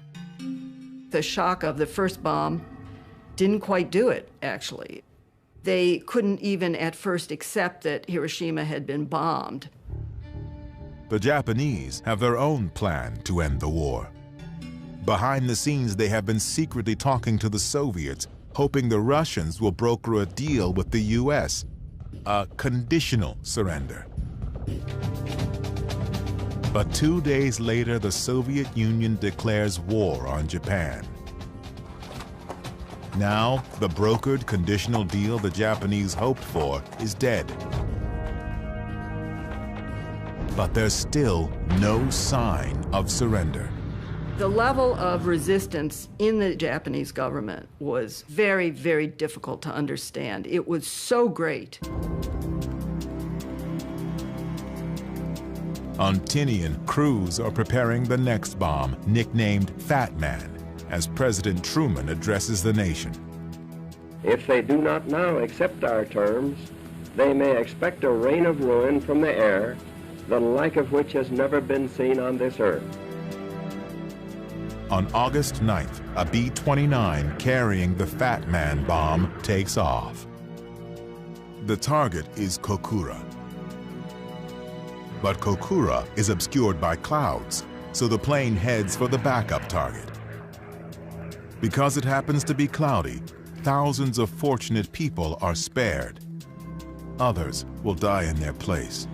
The shock of the first bomb didn't quite do it, actually. They couldn't even at first accept that Hiroshima had been bombed. The Japanese have their own plan to end the war. Behind the scenes, they have been secretly talking to the Soviets, hoping the Russians will broker a deal with the US, a conditional surrender. But 2 days later, the Soviet Union declares war on Japan. Now, the brokered conditional deal the Japanese hoped for is dead. But there's still no sign of surrender. The level of resistance in the Japanese government was very, very difficult to understand. It was so great. On Tinian, crews are preparing the next bomb, nicknamed Fat Man, as President Truman addresses the nation. If they do not now accept our terms, they may expect a rain of ruin from the air, the like of which has never been seen on this earth. On August 9th, a B-29 carrying the Fat Man bomb takes off. The target is Kokura. But Kokura is obscured by clouds, so the plane heads for the backup target. Because it happens to be cloudy, thousands of fortunate people are spared. Others will die in their place.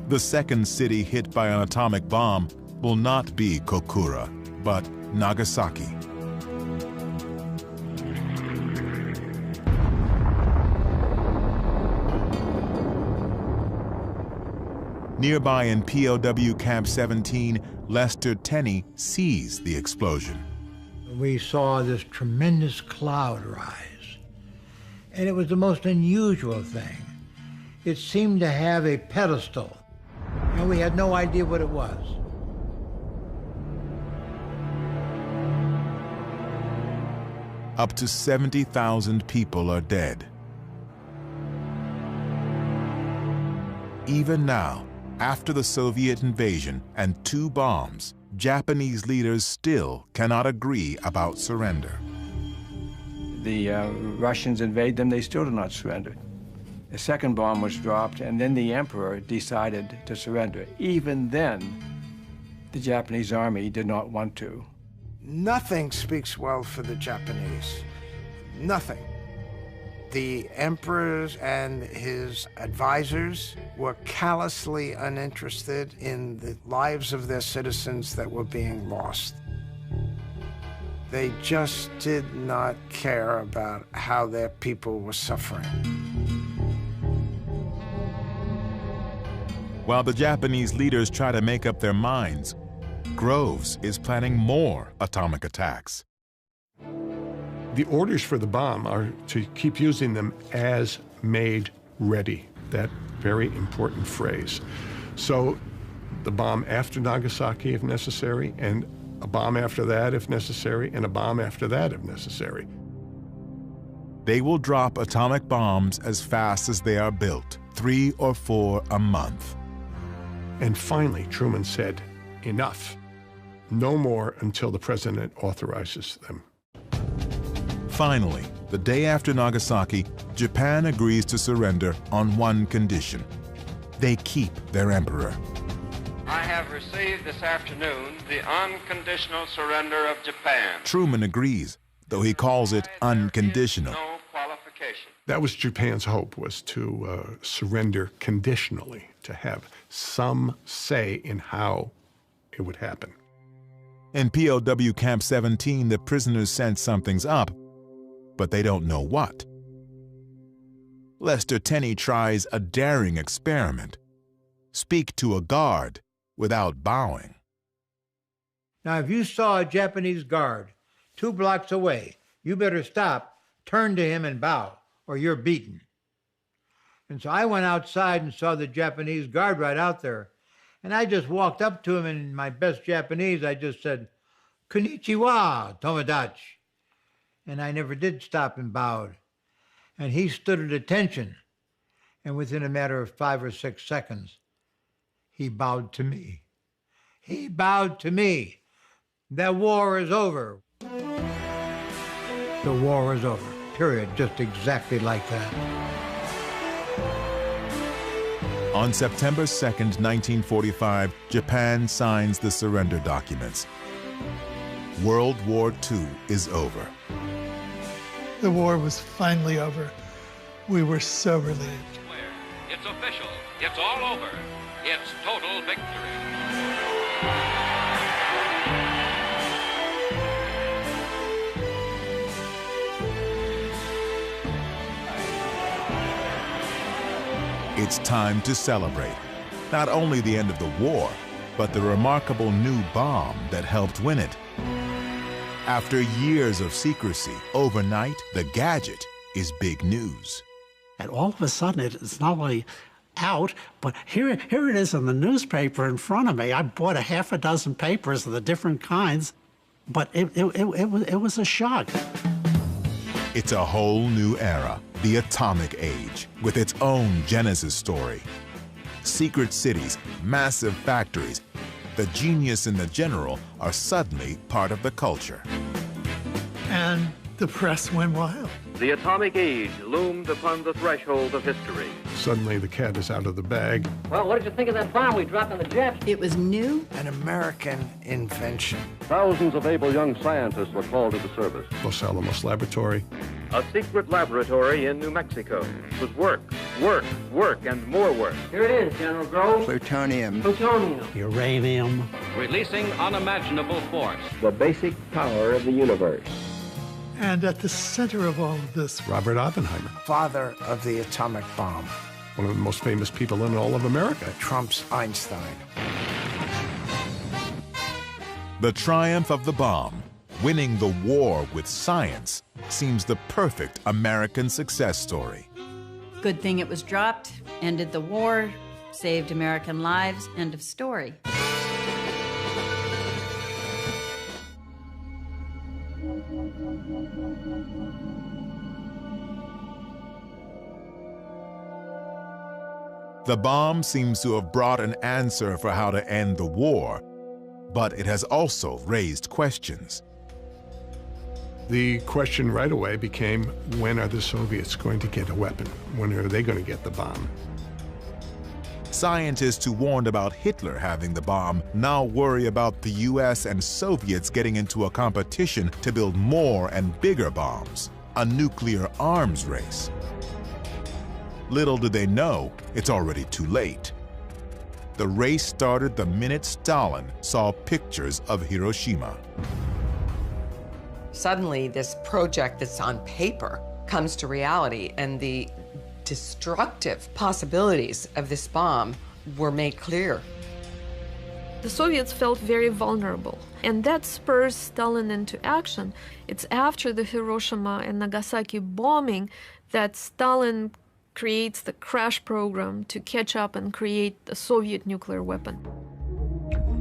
The second city hit by an atomic bomb will not be Kokura, but Nagasaki. Nearby in POW Camp 17, Lester Tenney sees the explosion. We saw this tremendous cloud rise, and it was the most unusual thing. It seemed to have a pedestal, and we had no idea what it was. Up to 70,000 people are dead. Even now, after the Soviet invasion and 2 bombs, Japanese leaders still cannot agree about surrender. The Russians invade them, they still do not surrender. The second bomb was dropped, and then the emperor decided to surrender. Even then, the Japanese army did not want to. Nothing speaks well for the Japanese. Nothing. The emperor and his advisors were callously uninterested in the lives of their citizens that were being lost. They just did not care about how their people were suffering. While the Japanese leaders try to make up their minds, Groves is planning more atomic attacks. The orders for the bomb are to keep using them as made ready, that very important phrase. So the bomb after Nagasaki if necessary, and a bomb after that if necessary, and a bomb after that if necessary. They will drop atomic bombs as fast as they are built, 3 or 4 a month. And finally, Truman said, enough. No more until the president authorizes them. Finally, the day after Nagasaki, Japan agrees to surrender on one condition. They keep their emperor. I have received this afternoon the unconditional surrender of Japan. Truman agrees, though he calls it unconditional. No qualification. That was Japan's hope, was to surrender conditionally, to have some say in how it would happen. In POW Camp 17, the prisoners sense something's up, but they don't know what. Lester Tenney tries a daring experiment. Speak to a guard without bowing. Now, if you saw a Japanese guard 2 blocks away, you better stop, turn to him and bow, or you're beaten. And so I went outside and saw the Japanese guard right out there. And I just walked up to him, and in my best Japanese, I just said, "Konnichiwa, Tomodachi." And I never did stop and bowed. And he stood at attention. And within a matter of 5 or 6 seconds, he bowed to me. He bowed to me. The war is over. The war is over, period. Just exactly like that. On September 2nd, 1945, Japan signs the surrender documents. World War II is over. The war was finally over. We were so relieved. It's official. It's all over. It's total victory. It's time to celebrate not only the end of the war, but the remarkable new bomb that helped win it. After years of secrecy, overnight, the gadget is big news. And all of a sudden, it's not only out, but here it is in the newspaper in front of me. I bought 6 papers of the different kinds, but it was a shock. It's a whole new era, the atomic age, with its own Genesis story. Secret cities, massive factories, the genius and the general are suddenly part of the culture. And the press went wild. The atomic age loomed upon the threshold of history. Suddenly the cat is out of the bag. Well, what did you think of that bomb we dropped on the Japs? It was new. An American invention. Thousands of able young scientists were called into service. Los Alamos Laboratory. A secret laboratory in New Mexico whose work Work, work, and more work. Here it is, General Groves. Plutonium. Plutonium. Uranium. Releasing unimaginable force. The basic power of the universe. And at the center of all of this, Robert Oppenheimer, Father of the atomic bomb. one of the most famous people in all of America. Trump's Einstein. The triumph of the bomb, winning the war with science, seems the perfect American success story. Good thing it was dropped, ended the war, saved American lives, end of story. The bomb seems to have brought an answer for how to end the war, but it has also raised questions. The question right away became, when are the Soviets going to get a weapon? When are they going to get the bomb? Scientists who warned about Hitler having the bomb now worry about the US and Soviets getting into a competition to build more and bigger bombs, a nuclear arms race. Little do they know, it's already too late. The race started the minute Stalin saw pictures of Hiroshima. Suddenly, this project that's on paper comes to reality, and the destructive possibilities of this bomb were made clear. The Soviets felt very vulnerable, and that spurs Stalin into action. It's after the Hiroshima and Nagasaki bombing that Stalin creates the crash program to catch up and create the Soviet nuclear weapon.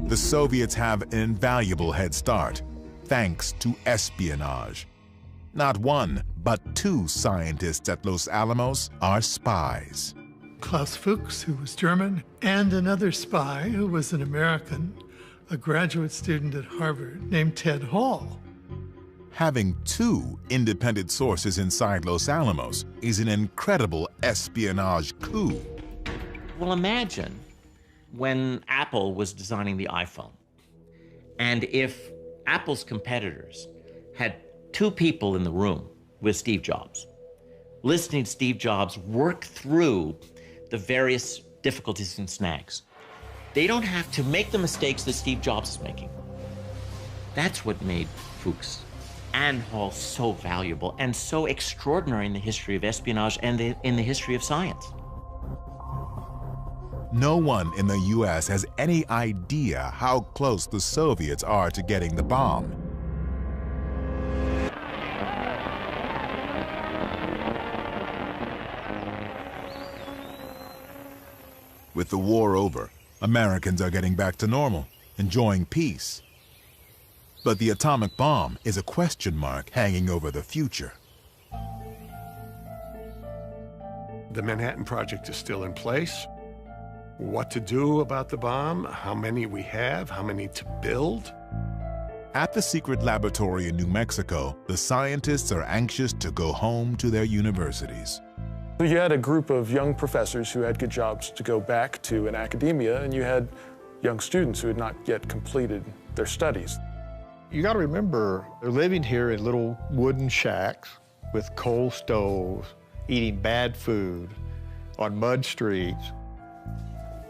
The Soviets have an invaluable head start, thanks to espionage. Not one, but two scientists at Los Alamos are spies. Klaus Fuchs, who was German, and another spy who was an American, a graduate student at Harvard named Ted Hall. Having two independent sources inside Los Alamos is an incredible espionage coup. Well, imagine when Apple was designing the iPhone, and if Apple's competitors had two people in the room with Steve Jobs, listening to Steve Jobs work through the various difficulties and snags. They don't have to make the mistakes that Steve Jobs is making. That's what made Fuchs and Hall so valuable and so extraordinary in the history of espionage and in the history of science. No one in the US has any idea how close the Soviets are to getting the bomb. With the war over, Americans are getting back to normal, enjoying peace. But the atomic bomb is a question mark hanging over the future. The Manhattan Project is still in place. What to do about the bomb, how many we have, how many to build. At the secret laboratory in New Mexico, the scientists are anxious to go home to their universities. You had a group of young professors who had good jobs to go back to in academia, and you had young students who had not yet completed their studies. You got to remember, they're living here in little wooden shacks with coal stoves, eating bad food on mud streets.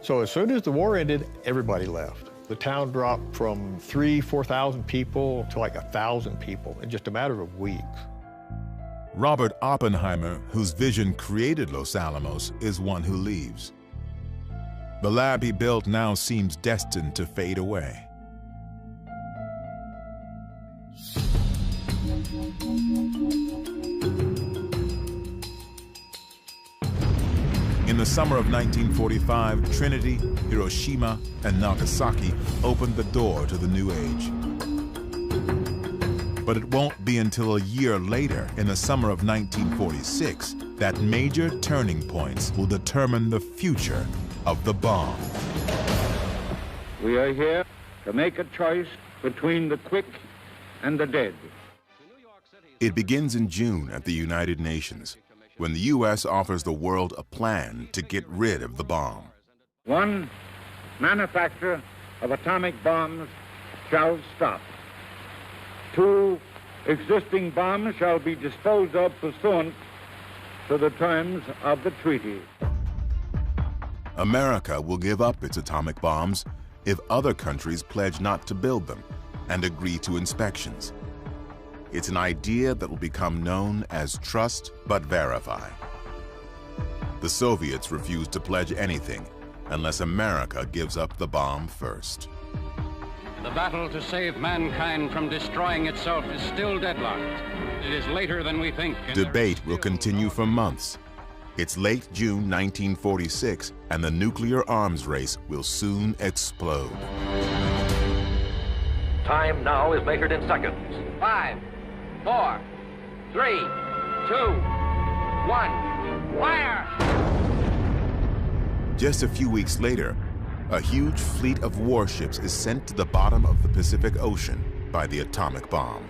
So as soon as the war ended, everybody left. The town dropped from 4,000 people to like 1,000 people in just a matter of weeks. Robert Oppenheimer, whose vision created Los Alamos, is one who leaves. The lab he built now seems destined to fade away. In the summer of 1945, Trinity, Hiroshima, and Nagasaki opened the door to the new age. But it won't be until a year later, in the summer of 1946, that major turning points will determine the future of the bomb. We are here to make a choice between the quick and the dead. It begins in June at the United Nations, when the U.S. offers the world a plan to get rid of the bomb. 1, manufacture of atomic bombs shall stop. 2, existing bombs shall be disposed of pursuant to the terms of the treaty. America will give up its atomic bombs if other countries pledge not to build them and agree to inspections. It's an idea that will become known as trust but verify. The Soviets refuse to pledge anything unless America gives up the bomb first. The battle to save mankind from destroying itself is still deadlocked. It is later than we think. Debate will continue for months. It's late June 1946, and the nuclear arms race will soon explode. Time now is measured in seconds. 5, 4, 3, 2, 1, fire! Just a few weeks later, a huge fleet of warships is sent to the bottom of the Pacific Ocean by the atomic bomb.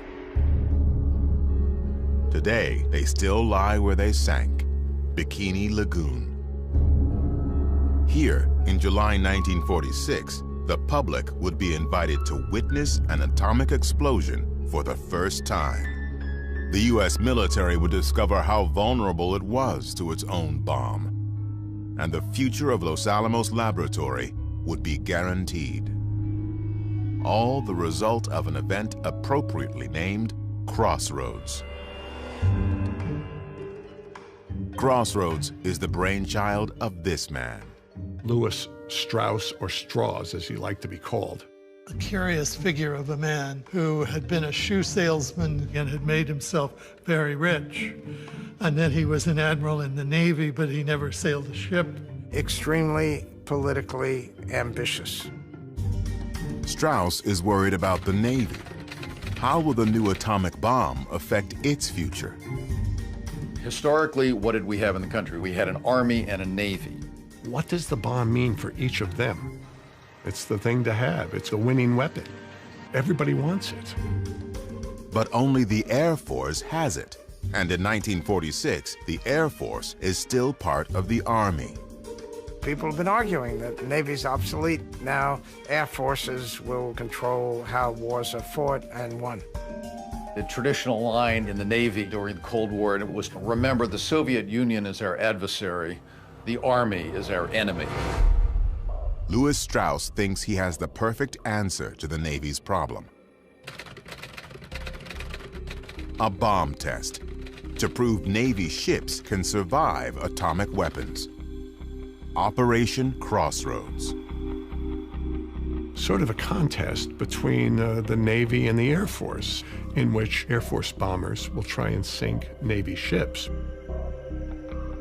Today, they still lie where they sank, Bikini Lagoon. Here, in July 1946, the public would be invited to witness an atomic explosion for the first time. The U.S. military would discover how vulnerable it was to its own bomb, and the future of Los Alamos Laboratory would be guaranteed. All the result of an event appropriately named Crossroads. Crossroads is the brainchild of this man. Louis Strauss, or Strauss as he liked to be called. A curious figure of a man who had been a shoe salesman and had made himself very rich. And then he was an admiral in the Navy, but he never sailed a ship. Extremely politically ambitious. Strauss is worried about the Navy. How will the new atomic bomb affect its future? Historically, what did we have in the country? We had an army and a navy. What does the bomb mean for each of them? It's the thing to have. It's a winning weapon. Everybody wants it. But only the Air Force has it. And in 1946, the Air Force is still part of the Army. People have been arguing that the Navy's obsolete. Now, Air Forces will control how wars are fought and won. The traditional line in the Navy during the Cold War was, remember, the Soviet Union is our adversary, the Army is our enemy. Louis Strauss thinks he has the perfect answer to the Navy's problem. A bomb test to prove Navy ships can survive atomic weapons. Operation Crossroads. Sort of a contest between the Navy and the Air Force, in which Air Force bombers will try and sink Navy ships.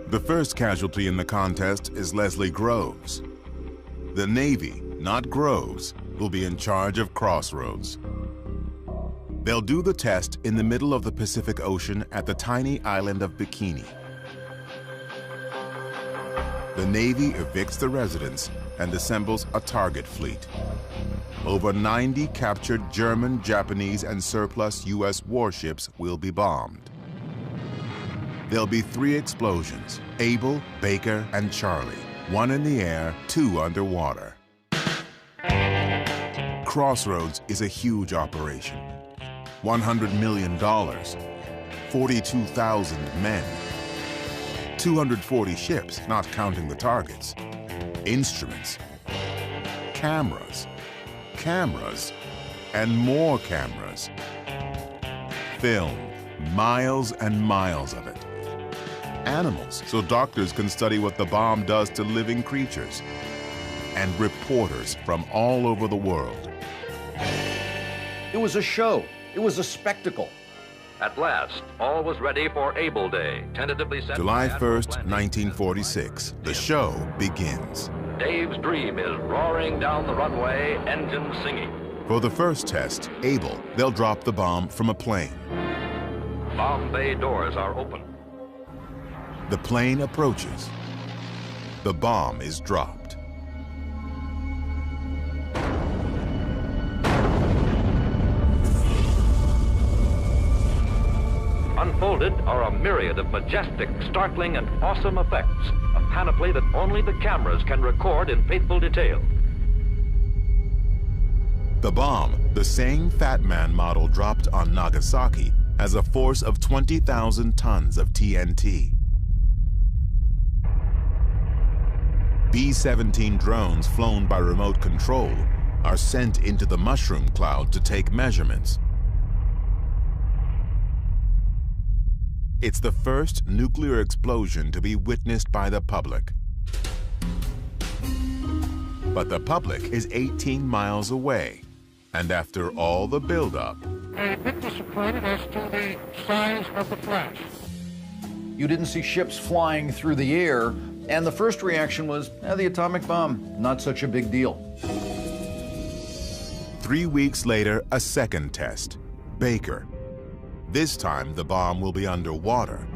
The first casualty in the contest is Leslie Groves. The Navy, not Groves, will be in charge of Crossroads. They'll do the test in the middle of the Pacific Ocean at the tiny island of Bikini. The Navy evicts the residents and assembles a target fleet. Over 90 captured German, Japanese, and surplus U.S. warships will be bombed. There'll be 3 explosions, Able, Baker, and Charlie. 1 in the air, 2 underwater. Crossroads is a huge operation. $100 million, 42,000 men, 240 ships, not counting the targets, instruments, cameras, and more cameras. Film, miles and miles of it. Animals, so doctors can study what the bomb does to living creatures. And reporters from all over the world. It was a show. It was a spectacle. At last, all was ready for Able Day, tentatively set July 1st, 1946, the show begins. Dave's dream is roaring down the runway, engines singing. For the first test, Able, they'll drop the bomb from a plane. Bomb bay doors are open. The plane approaches. The bomb is dropped. Unfolded are a myriad of majestic, startling, and awesome effects, a panoply that only the cameras can record in faithful detail. The bomb, the same Fat Man model dropped on Nagasaki, has a force of 20,000 tons of TNT. B-17 drones flown by remote control are sent into the mushroom cloud to take measurements. It's the first nuclear explosion to be witnessed by the public. But the public is 18 miles away, and after all the buildup, a bit disappointed as to the size of the flash. You didn't see ships flying through the air, and the first reaction was, the atomic bomb, not such a big deal. 3 weeks later, a second test, Baker. This time, the bomb will be underwater.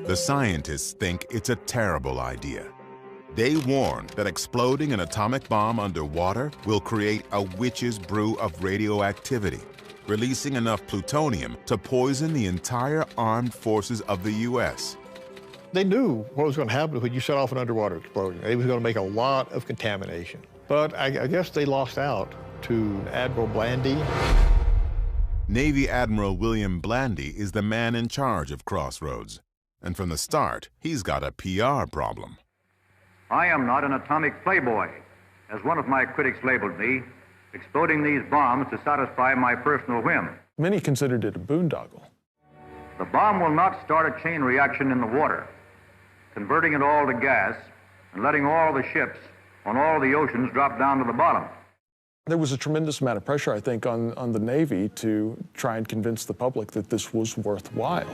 The scientists think it's a terrible idea. They warn that exploding an atomic bomb underwater will create a witch's brew of radioactivity, releasing enough plutonium to poison the entire armed forces of the U.S. They knew what was going to happen when you set off an underwater explosion. It was going to make a lot of contamination. But I guess they lost out to Admiral Blandy. Navy Admiral William Blandy is the man in charge of Crossroads. And from the start, he's got a PR problem. I am not an atomic playboy, as one of my critics labeled me, exploding these bombs to satisfy my personal whim. Many considered it a boondoggle. The bomb will not start a chain reaction in the water, converting it all to gas and letting all the ships on all the oceans drop down to the bottom. There was a tremendous amount of pressure, I think, on the Navy to try and convince the public that this was worthwhile.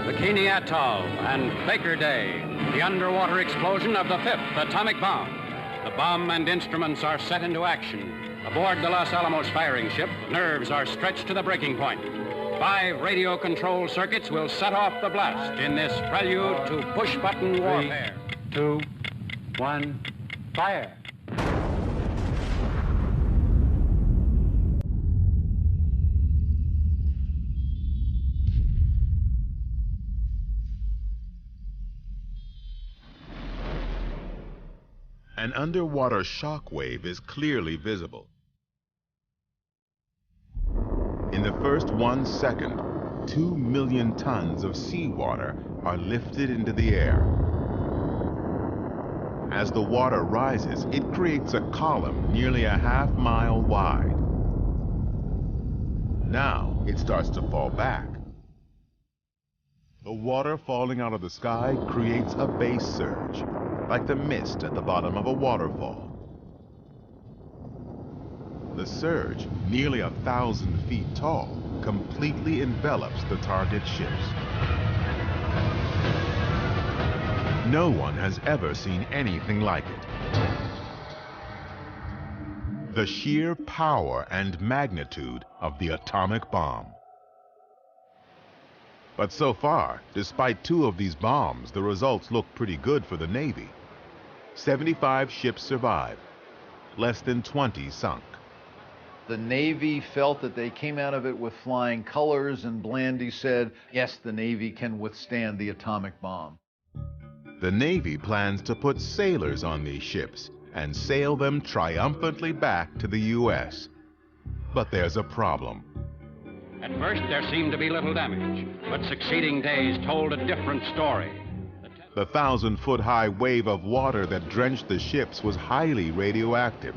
Bikini Atoll and Baker Day, the underwater explosion of the 5th atomic bomb. The bomb and instruments are set into action. Aboard the Los Alamos firing ship, nerves are stretched to the breaking point. 5 radio control circuits will set off the blast in this prelude to push-button warfare. 3, 2, 1, fire. An underwater shock wave is clearly visible. In the first 1 second, 2 million tons of seawater are lifted into the air. As the water rises, it creates a column nearly a half-mile wide. Now it starts to fall back. The water falling out of the sky creates a base surge, like the mist at the bottom of a waterfall. The surge, nearly 1,000 feet tall, completely envelops the target ships. No one has ever seen anything like it. The sheer power and magnitude of the atomic bomb. But so far, despite 2 of these bombs, the results look pretty good for the Navy. 75 ships survived, less than 20 sunk. The Navy felt that they came out of it with flying colors, and Blandy said, yes, the Navy can withstand the atomic bomb. The Navy plans to put sailors on these ships and sail them triumphantly back to the U.S. But there's a problem. At first, there seemed to be little damage, but succeeding days told a different story. The 1,000-foot-high wave of water that drenched the ships was highly radioactive.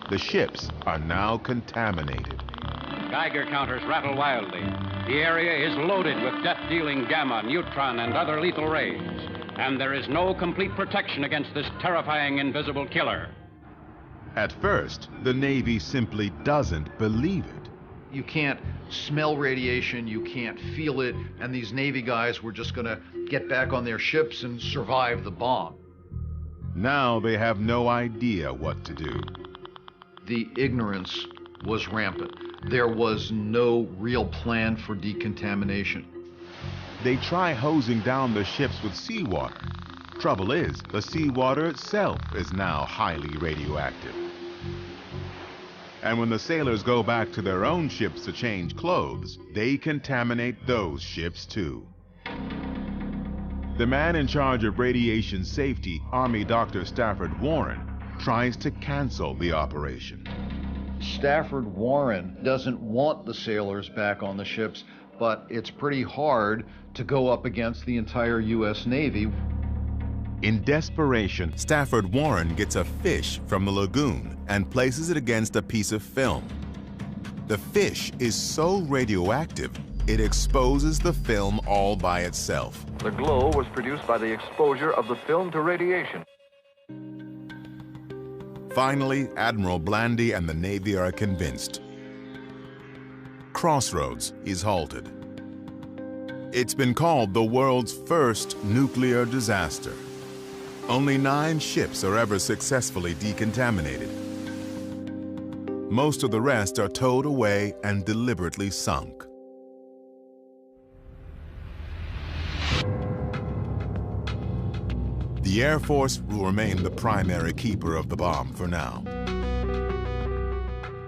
The ships are now contaminated. Geiger counters rattle wildly. The area is loaded with death-dealing gamma, neutron, and other lethal rays. And there is no complete protection against this terrifying invisible killer. At first, the Navy simply doesn't believe it. You can't smell radiation, you can't feel it, and these Navy guys were just going to get back on their ships and survive the bomb. Now they have no idea what to do. The ignorance was rampant. There was no real plan for decontamination. They try hosing down the ships with seawater. Trouble is, the seawater itself is now highly radioactive. And when the sailors go back to their own ships to change clothes, they contaminate those ships too. The man in charge of radiation safety, Army Dr. Stafford Warren, tries to cancel the operation. Stafford Warren doesn't want the sailors back on the ships, but it's pretty hard to go up against the entire U.S. Navy. In desperation, Stafford Warren gets a fish from the lagoon and places it against a piece of film. The fish is so radioactive, it exposes the film all by itself. The glow was produced by the exposure of the film to radiation. Finally, Admiral Blandy and the Navy are convinced. Crossroads is halted. It's been called the world's first nuclear disaster. Only 9 ships are ever successfully decontaminated. Most of the rest are towed away and deliberately sunk. The Air Force will remain the primary keeper of the bomb for now.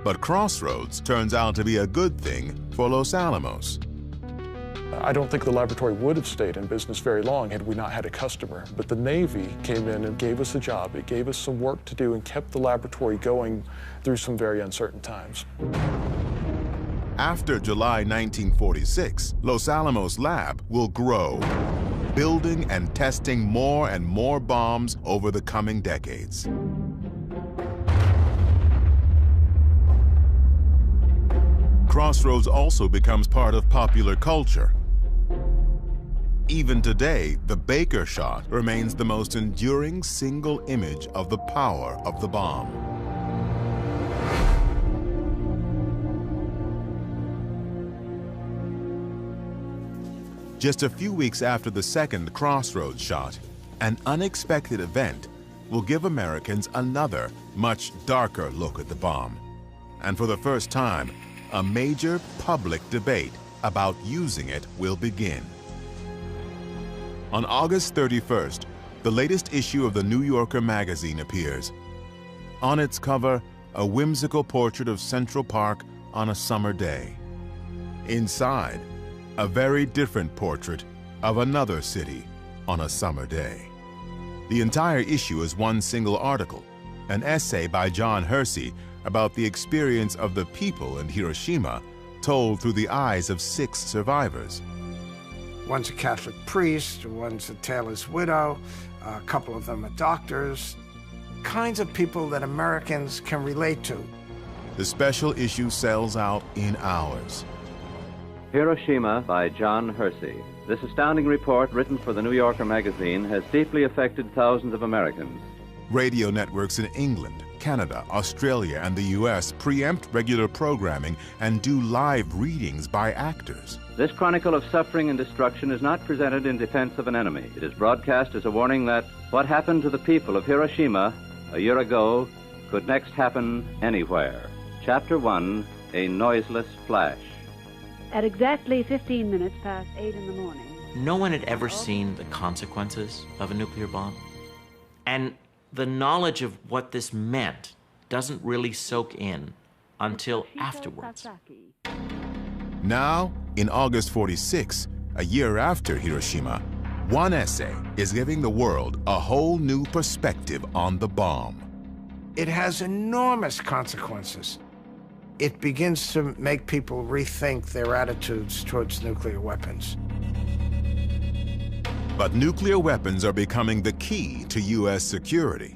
But Crossroads turns out to be a good thing for Los Alamos. I don't think the laboratory would have stayed in business very long had we not had a customer. But the Navy came in and gave us a job. It gave us some work to do and kept the laboratory going through some very uncertain times. After July 1946, Los Alamos Lab will grow, building and testing more and more bombs over the coming decades. Crossroads also becomes part of popular culture. Even today, the Baker shot remains the most enduring single image of the power of the bomb. Just a few weeks after the second Crossroads shot, an unexpected event will give Americans another, much darker look at the bomb. And for the first time, a major public debate about using it will begin. On August 31st, the latest issue of the New Yorker magazine appears. On its cover, a whimsical portrait of Central Park on a summer day. Inside, a very different portrait of another city on a summer day. The entire issue is one single article, an essay by John Hersey about the experience of the people in Hiroshima, told through the eyes of 6 survivors. One's a Catholic priest, one's a tailor's widow, a couple of them are doctors, kinds of people that Americans can relate to. The special issue sells out in hours. Hiroshima by John Hersey. This astounding report, written for the New Yorker magazine, has deeply affected thousands of Americans. Radio networks in England, Canada, Australia, and the U.S. preempt regular programming and do live readings by actors. This chronicle of suffering and destruction is not presented in defense of an enemy. It is broadcast as a warning that what happened to the people of Hiroshima a year ago could next happen anywhere. Chapter 1, A Noiseless Flash. At exactly 15 minutes past 8 in the morning. No one had ever seen the consequences of a nuclear bomb. And the knowledge of what this meant doesn't really soak in until afterwards. Now, in August 46, a year after Hiroshima, one essay is giving the world a whole new perspective on the bomb. It has enormous consequences. It begins to make people rethink their attitudes towards nuclear weapons. But nuclear weapons are becoming the key to U.S. security.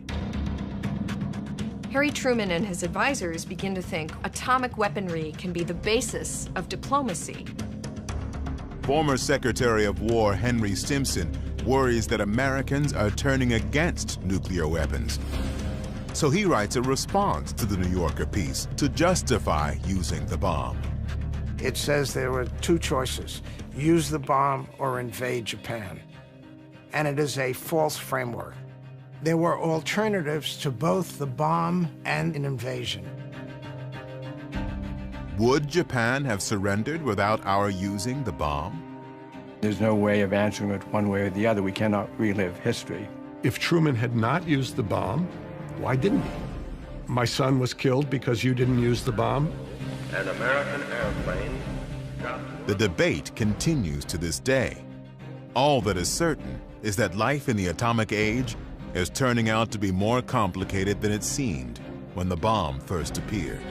Harry Truman and his advisors begin to think atomic weaponry can be the basis of diplomacy. Former Secretary of War Henry Stimson worries that Americans are turning against nuclear weapons. So he writes a response to the New Yorker piece to justify using the bomb. It says there were 2 choices, use the bomb or invade Japan. And it is a false framework. There were alternatives to both the bomb and an invasion. Would Japan have surrendered without our using the bomb? There's no way of answering it one way or the other. We cannot relive history. If Truman had not used the bomb, why didn't he? My son was killed because you didn't use the bomb? An American airplane. The debate continues to this day. All that is certain is that life in the atomic age is turning out to be more complicated than it seemed when the bomb first appeared.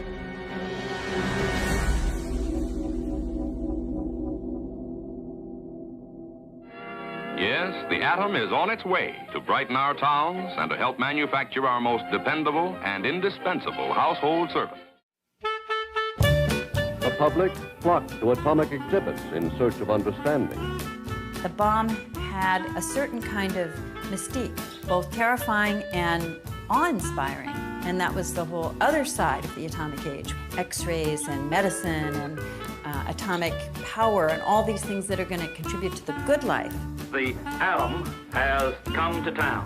Yes, The atom is on its way to brighten our towns and to help manufacture our most dependable and indispensable household servant. The public flocked to atomic exhibits in search of understanding. The bomb had a certain kind of mystique, both terrifying and awe-inspiring. And that was the whole other side of the atomic age. X-rays and medicine and atomic power and all these things that are going to contribute to the good life. The atom has come to town.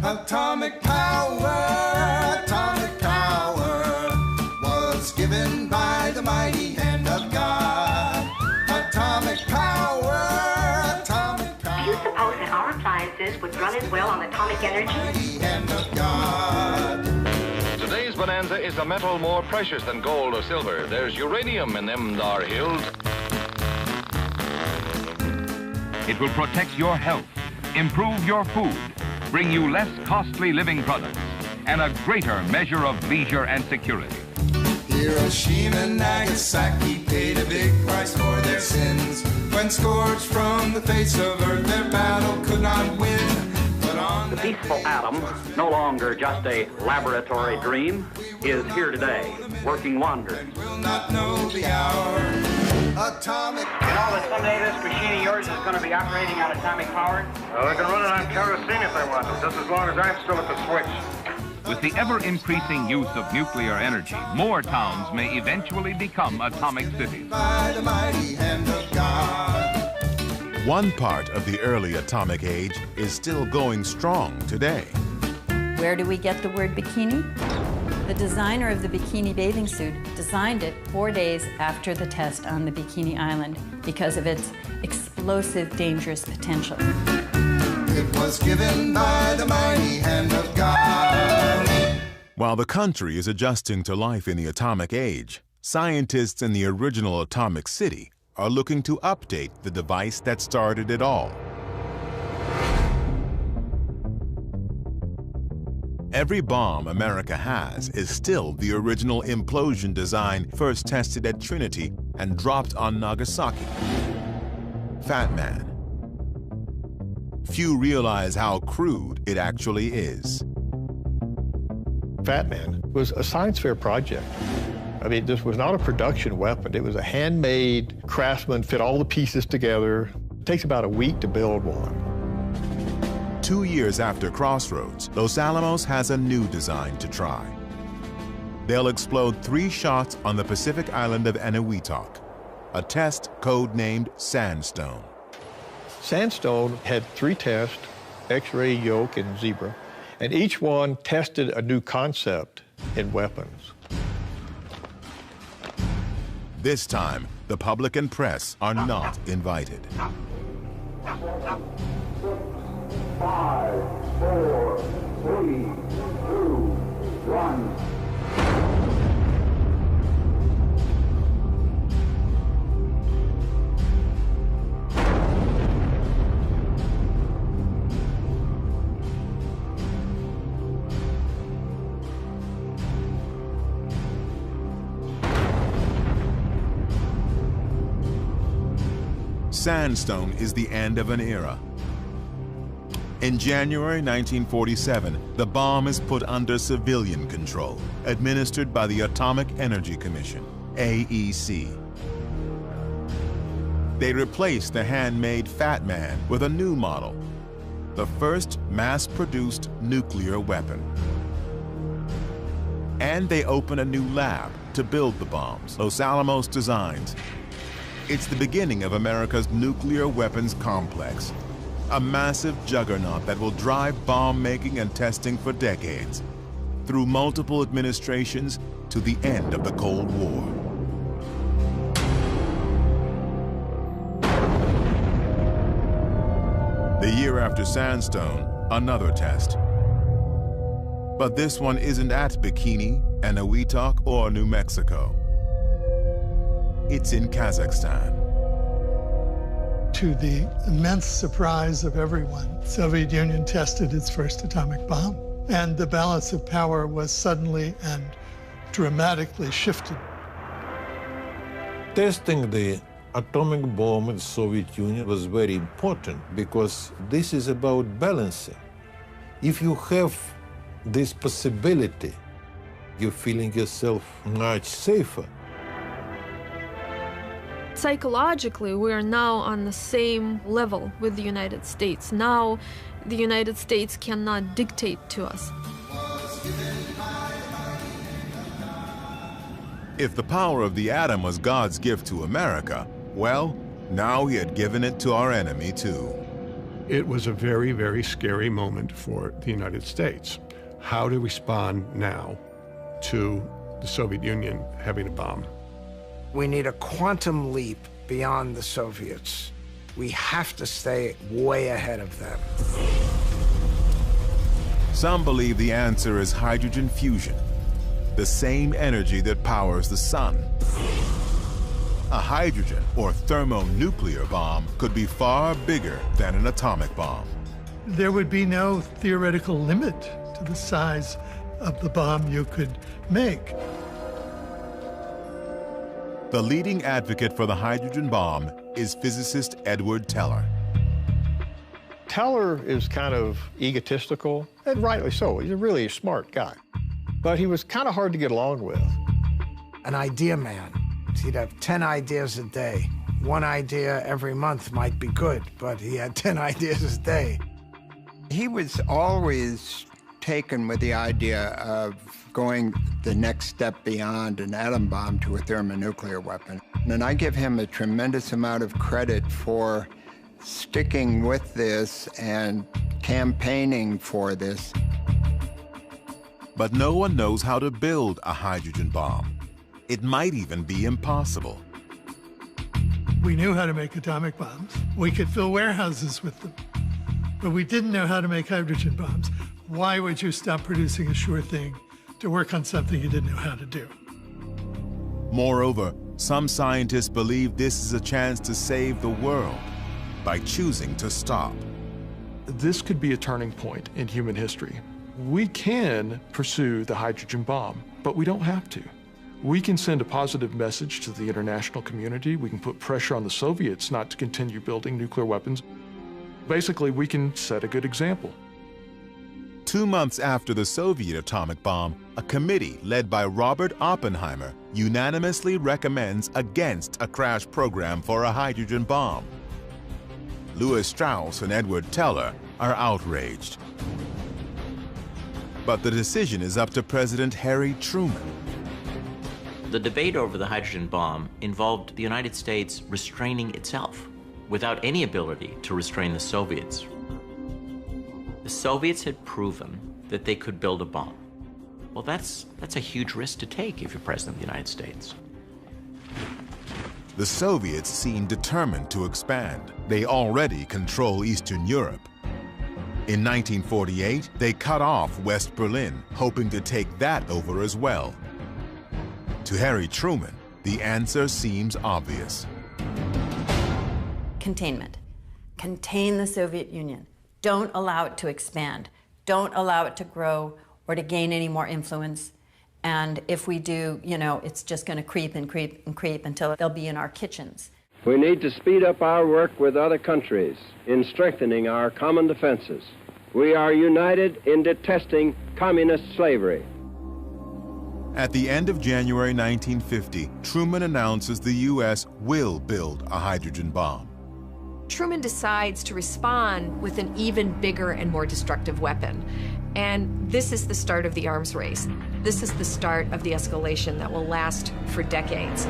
Atomic power was given by the mighty hand of God. Atomic power, atomic power. Do you suppose that our appliances would run as well on atomic energy? Mighty hand of God. Today's bonanza is a metal more precious than gold or silver. There's uranium in them dar hills. It will protect your health, improve your food, bring you less costly living products, and a greater measure of leisure and security. Hiroshima and Nagasaki paid a big price for their sins. When scourged from the face of earth, their battle could not win. The peaceful atom, no longer just a laboratory dream, is here today, working wonders. Will not know the hour. Atomic You know that someday this machine of yours is going to be operating on atomic power? Well, they can run it on kerosene if they want to, just as long as I'm still at the switch. With the ever-increasing use of nuclear energy, more towns may eventually become atomic cities. by the mighty hand of God. One part of the early atomic age is still going strong today. Where do we get the word bikini? The designer of the bikini bathing suit designed it 4 days after the test on the Bikini Island because of its explosive, dangerous potential. It was given by the mighty hand of God. While the country is adjusting to life in the atomic age, scientists in the original atomic city are looking to update the device that started it all. Every bomb America has is still the original implosion design first tested at Trinity and dropped on Nagasaki. Fat Man. Few realize how crude it actually is. Fat Man was a science fair project. I mean, this was not a production weapon. It was a handmade, craftsman fit all the pieces together. It takes about a week to build one. 2 years after Crossroads, Los Alamos has a new design to try. They'll explode 3 shots on the Pacific island of Eniwetok, a test code-named Sandstone. Sandstone had 3 tests, X-ray, yoke, and zebra, and each one tested a new concept in weapons. This time, the public and press are not invited. 5, 4, 3, 2, 1. Sandstone is the end of an era. In January 1947, the bomb is put under civilian control, administered by the Atomic Energy Commission, AEC. They replace the handmade Fat Man with a new model, the first mass-produced nuclear weapon. And they open a new lab to build the bombs Los Alamos designs. It's the beginning of America's nuclear weapons complex, a massive juggernaut that will drive bomb making and testing for decades, through multiple administrations to the end of the Cold War. The year after Sandstone, another test. But this one isn't at Bikini, Eniwetok, or New Mexico. It's in Kazakhstan. To the immense surprise of everyone, the Soviet Union tested its first atomic bomb, and the balance of power was suddenly and dramatically shifted. Testing the atomic bomb in the Soviet Union was very important because this is about balancing. If you have this possibility, you're feeling yourself much safer. Psychologically, we are now on the same level with the United States. Now, the United States cannot dictate to us. If the power of the atom was God's gift to America, well, now he had given it to our enemy too. It was a very, very scary moment for the United States. How to respond now to the Soviet Union having a bomb. We need a quantum leap beyond the Soviets. We have to stay way ahead of them. Some believe the answer is hydrogen fusion, the same energy that powers the sun. A hydrogen or thermonuclear bomb could be far bigger than an atomic bomb. There would be no theoretical limit to the size of the bomb you could make. The leading advocate for the hydrogen bomb is physicist Edward Teller. Teller is kind of egotistical, and rightly so. He's a really smart guy. But he was kind of hard to get along with. An idea man. He'd have 10 ideas a day. One idea every month might be good, but he had 10 ideas a day. He was always taken with the idea of going the next step beyond an atom bomb to a thermonuclear weapon. And I give him a tremendous amount of credit for sticking with this and campaigning for this. But no one knows how to build a hydrogen bomb. It might even be impossible. We knew how to make atomic bombs. We could fill warehouses with them. But we didn't know how to make hydrogen bombs. Why would you stop producing a sure thing to work on something you didn't know how to do? Moreover, some scientists believe this is a chance to save the world by choosing to stop. This could be a turning point in human history. We can pursue the hydrogen bomb, but we don't have to. We can send a positive message to the international community. We can put pressure on the Soviets not to continue building nuclear weapons. Basically, we can set a good example. 2 months after the Soviet atomic bomb, a committee led by Robert Oppenheimer unanimously recommends against a crash program for a hydrogen bomb. Lewis Strauss and Edward Teller are outraged. But the decision is up to President Harry Truman. The debate over the hydrogen bomb involved the United States restraining itself without any ability to restrain the Soviets. The Soviets had proven that they could build a bomb. Well, that's a huge risk to take if you're President of the United States. The Soviets seem determined to expand. They already control Eastern Europe. In 1948, they cut off West Berlin, hoping to take that over as well. To Harry Truman, the answer seems obvious. Containment. Contain the Soviet Union. Don't allow it to expand. Don't allow it to grow or to gain any more influence. And if we do, it's just going to creep and creep and creep until they'll be in our kitchens. We need to speed up our work with other countries in strengthening our common defenses. We are united in detesting communist slavery. At the end of January 1950, Truman announces the U.S. will build a hydrogen bomb. Truman decides to respond with an even bigger and more destructive weapon. And this is the start of the arms race. This is the start of the escalation that will last for decades.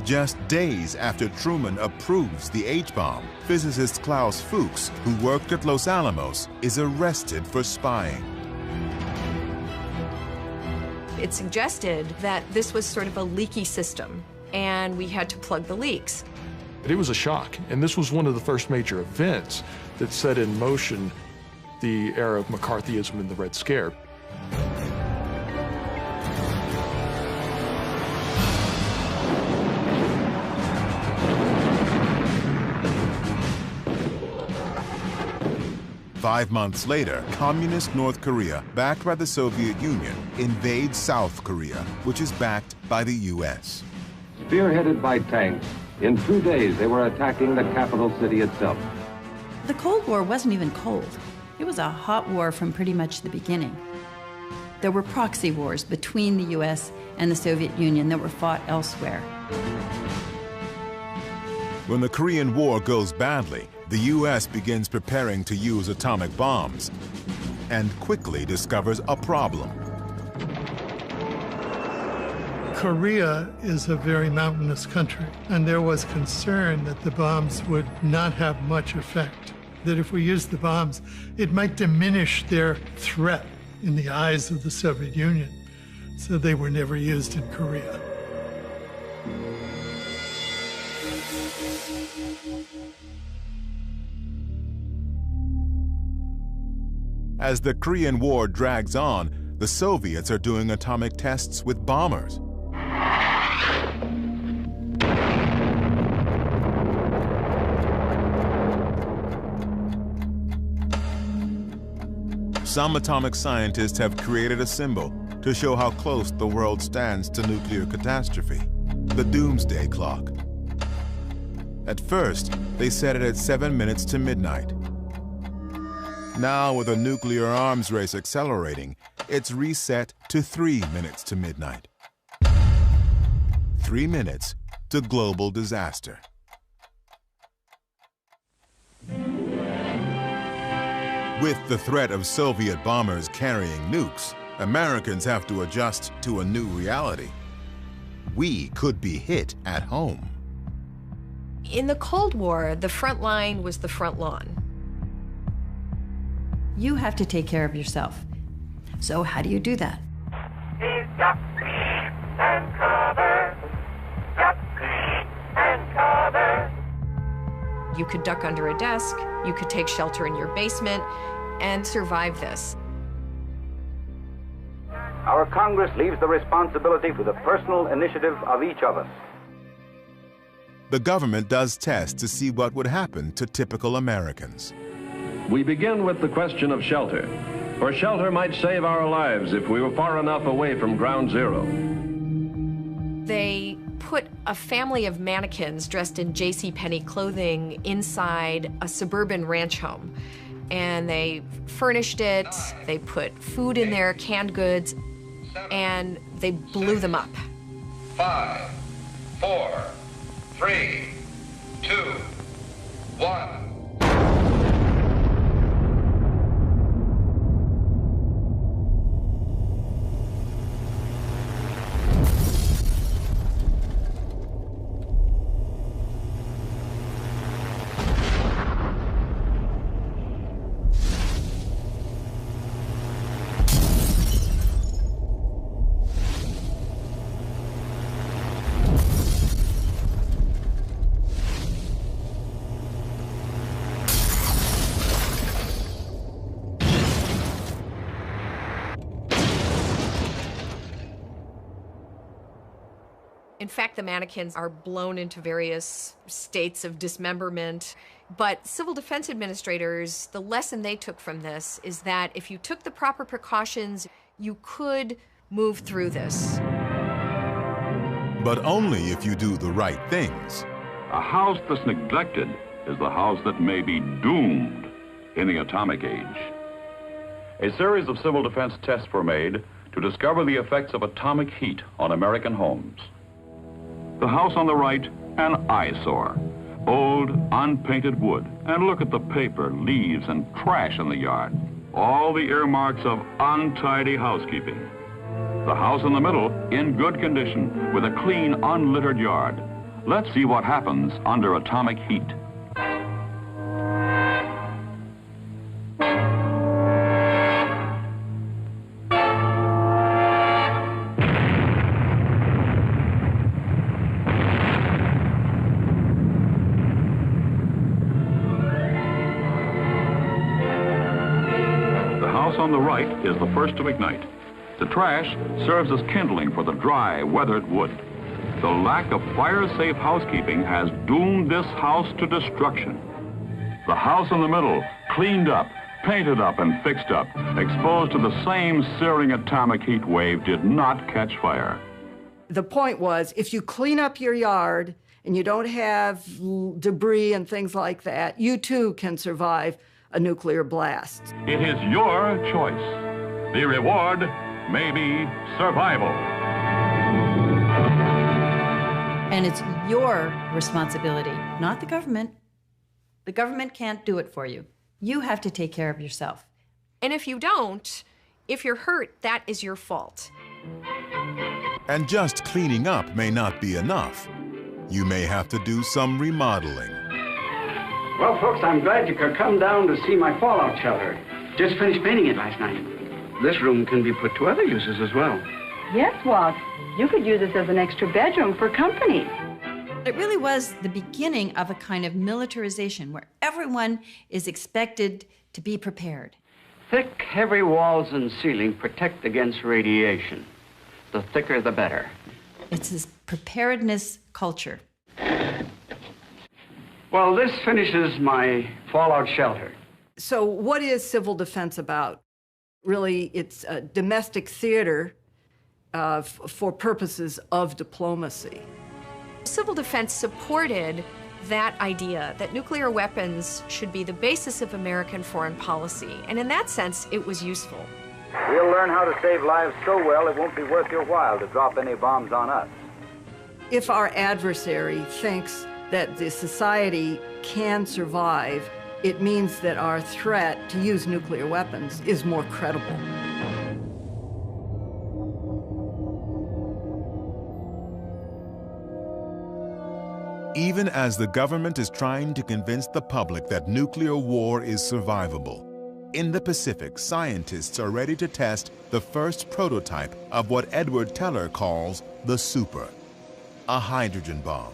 Just days after Truman approves the H-bomb, physicist Klaus Fuchs, who worked at Los Alamos, is arrested for spying. It suggested that this was sort of a leaky system, and we had to plug the leaks. It was a shock, and this was one of the first major events that set in motion the era of McCarthyism and the Red Scare. Five months later, communist North Korea, backed by the Soviet Union, invades South Korea, which is backed by the U.S. Spearheaded by tanks, in 2 days they were attacking the capital city itself. The Cold War wasn't even cold. It was a hot war from pretty much the beginning. There were proxy wars between the US and the Soviet Union that were fought elsewhere. When the Korean War goes badly, the US begins preparing to use atomic bombs and quickly discovers a problem. Korea is a very mountainous country, and there was concern that the bombs would not have much effect, that if we used the bombs, it might diminish their threat in the eyes of the Soviet Union, so they were never used in Korea. As the Korean War drags on, the Soviets are doing atomic tests with bombers. Some atomic scientists have created a symbol to show how close the world stands to nuclear catastrophe, the doomsday clock. At first, they set it at 7 minutes to midnight. Now, with a nuclear arms race accelerating, it's reset to 3 minutes to midnight. 3 minutes to global disaster. With the threat of Soviet bombers carrying nukes, Americans have to adjust to a new reality. We could be hit at home. In the Cold War, the front line was the front lawn. You have to take care of yourself. So how do you do that? Duck and cover. Duck and cover. You could duck under a desk, you could take shelter in your basement, and survive this. Our Congress leaves the responsibility for the personal initiative of each of us. The government does tests to see what would happen to typical Americans. We begin with the question of shelter, for shelter might save our lives if we were far enough away from ground zero. They put a family of mannequins dressed in JCPenney clothing inside a suburban ranch home. And they furnished it, they put food in there, canned goods, and they blew them up. 5, 4, 3, 2, 1. In fact, the mannequins are blown into various states of dismemberment. But civil defense administrators, the lesson they took from this is that if you took the proper precautions, you could move through this. But only if you do the right things. A house that's neglected is the house that may be doomed in the atomic age. A series of civil defense tests were made to discover the effects of atomic heat on American homes. The house on the right, an eyesore. Old, unpainted wood. And look at the paper, leaves, and trash in the yard. All the earmarks of untidy housekeeping. The house in the middle, in good condition, with a clean, unlittered yard. Let's see what happens under atomic heat. On the right is the first to ignite. The trash serves as kindling for the dry, weathered wood. The lack of fire-safe housekeeping has doomed this house to destruction. The house in the middle, cleaned up, painted up, and fixed up, exposed to the same searing atomic heat wave, did not catch fire. The point was, if you clean up your yard and you don't have debris and things like that, you too can survive a nuclear blast. It is your choice. The reward may be survival. And it's your responsibility, not the government. The government can't do it for you. You have to take care of yourself. And if you don't, if you're hurt, that is your fault. And just cleaning up may not be enough. You may have to do some remodeling. Well, folks, I'm glad you could come down to see my fallout shelter. Just finished painting it last night. This room can be put to other uses as well. Yes, Walt. You could use this as an extra bedroom for company. It really was the beginning of a kind of militarization where everyone is expected to be prepared. Thick, heavy walls and ceiling protect against radiation. The thicker, the better. It's this preparedness culture. Well, this finishes my fallout shelter. So what is civil defense about? Really, it's a domestic theater for purposes of diplomacy. Civil defense supported that idea that nuclear weapons should be the basis of American foreign policy, and in that sense, it was useful. We'll learn how to save lives so well it won't be worth your while to drop any bombs on us. If our adversary thinks that the society can survive, it means that our threat to use nuclear weapons is more credible. Even as the government is trying to convince the public that nuclear war is survivable, in the Pacific, scientists are ready to test the first prototype of what Edward Teller calls the super, a hydrogen bomb.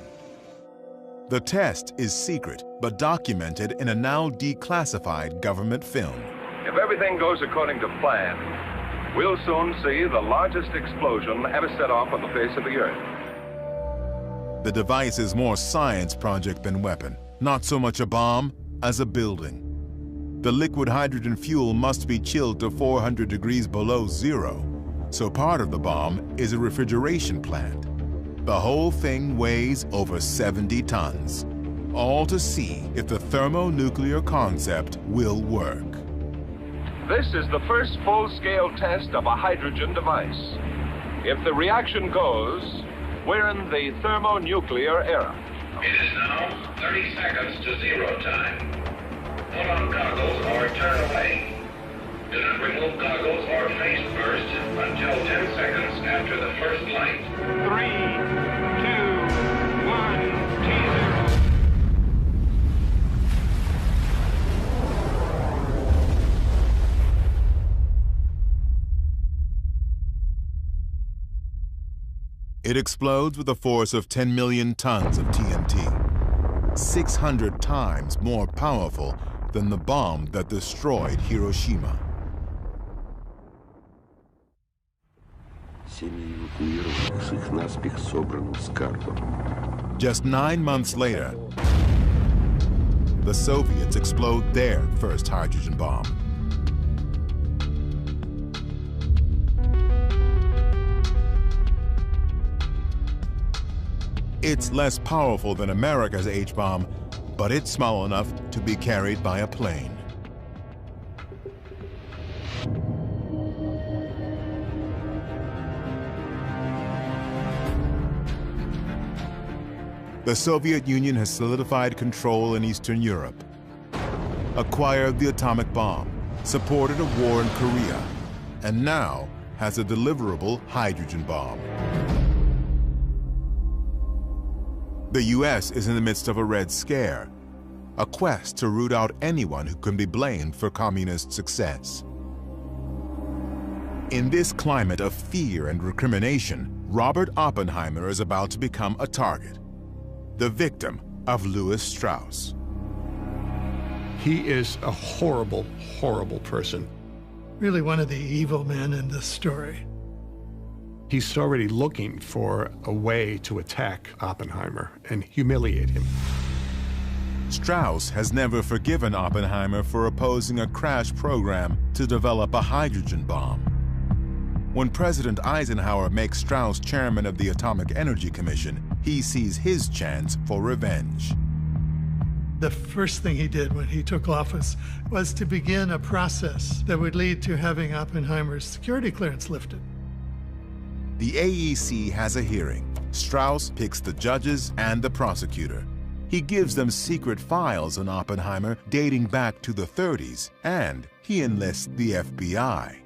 The test is secret, but documented in a now declassified government film. If everything goes according to plan, we'll soon see the largest explosion ever set off on the face of the Earth. The device is more science project than weapon, not so much a bomb as a building. The liquid hydrogen fuel must be chilled to 400 degrees below zero, so part of the bomb is a refrigeration plant. The whole thing weighs over 70 tons, all to see if the thermonuclear concept will work. This is the first full-scale test of a hydrogen device. If the reaction goes, we're in the thermonuclear era. It is now 30 seconds to zero time. Put on goggles or turn away. Do not remove goggles or face first until 10 seconds after the first light. 3, 2, 1, T-0. It explodes with a force of 10 million tons of TNT, 600 times more powerful than the bomb that destroyed Hiroshima. Just 9 months later, the Soviets explode their first hydrogen bomb. It's less powerful than America's H-bomb, but it's small enough to be carried by a plane. The Soviet Union has solidified control in Eastern Europe, acquired the atomic bomb, supported a war in Korea, and now has a deliverable hydrogen bomb. The U.S. is in the midst of a Red Scare, a quest to root out anyone who can be blamed for communist success. In this climate of fear and recrimination, Robert Oppenheimer is about to become a target, the victim of Louis Strauss. He is a horrible, horrible person. Really one of the evil men in this story. He's already looking for a way to attack Oppenheimer and humiliate him. Strauss has never forgiven Oppenheimer for opposing a crash program to develop a hydrogen bomb. When President Eisenhower makes Strauss chairman of the Atomic Energy Commission, he sees his chance for revenge. The first thing he did when he took office was to begin a process that would lead to having Oppenheimer's security clearance lifted. The AEC has a hearing. Strauss picks the judges and the prosecutor. He gives them secret files on Oppenheimer dating back to the 30s, and he enlists the FBI.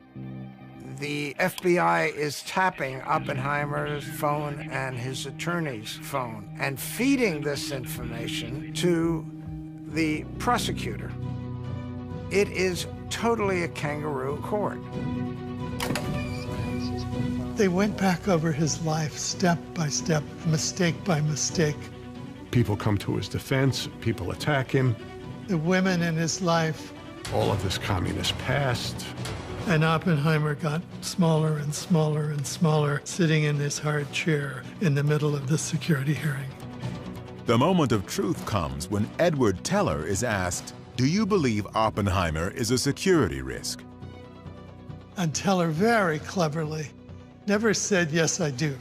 The FBI is tapping Oppenheimer's phone and his attorney's phone and feeding this information to the prosecutor. It is totally a kangaroo court. They went back over his life step by step, mistake by mistake. People come to his defense, people attack him. The women in his life. All of this communist past. And Oppenheimer got smaller and smaller and smaller, sitting in this hard chair in the middle of the security hearing. The moment of truth comes when Edward Teller is asked, "Do you believe Oppenheimer is a security risk?" And Teller very cleverly never said, "Yes, I do."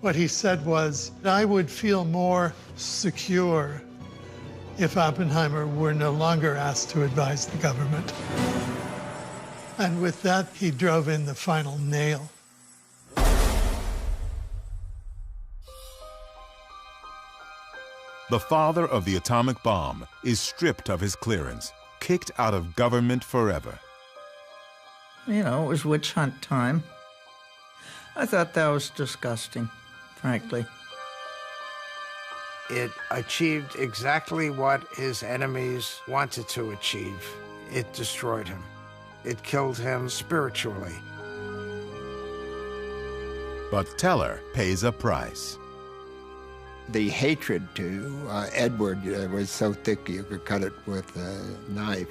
What he said was, "I would feel more secure if Oppenheimer were no longer asked to advise the government." And with that, he drove in the final nail. The father of the atomic bomb is stripped of his clearance, kicked out of government forever. You know, it was witch hunt time. I thought that was disgusting, frankly. It achieved exactly what his enemies wanted to achieve. It destroyed him. It killed him spiritually. But Teller pays a price. The hatred to Edward was so thick you could cut it with a knife.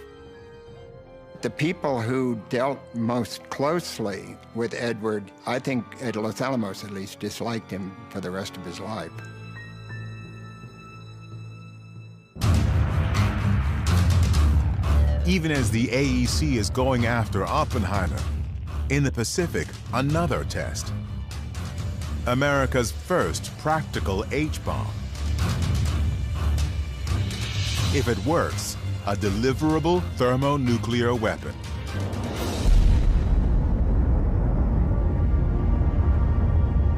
The people who dealt most closely with Edward, I think at Los Alamos at least, disliked him for the rest of his life. Even as the AEC is going after Oppenheimer, in the Pacific, another test. America's first practical H-bomb. If it works, a deliverable thermonuclear weapon.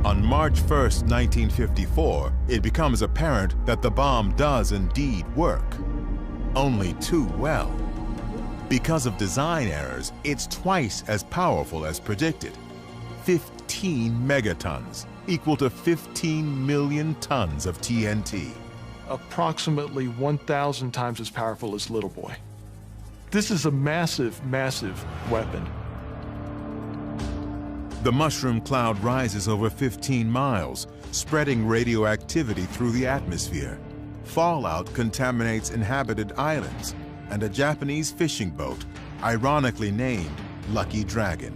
On March 1st, 1954, it becomes apparent that the bomb does indeed work. Only too well. Because of design errors, it's twice as powerful as predicted. 15 megatons, equal to 15 million tons of TNT. Approximately 1,000 times as powerful as Little Boy. This is a massive, massive weapon. The mushroom cloud rises over 15 miles, spreading radioactivity through the atmosphere. Fallout contaminates inhabited islands, and a Japanese fishing boat, ironically named Lucky Dragon.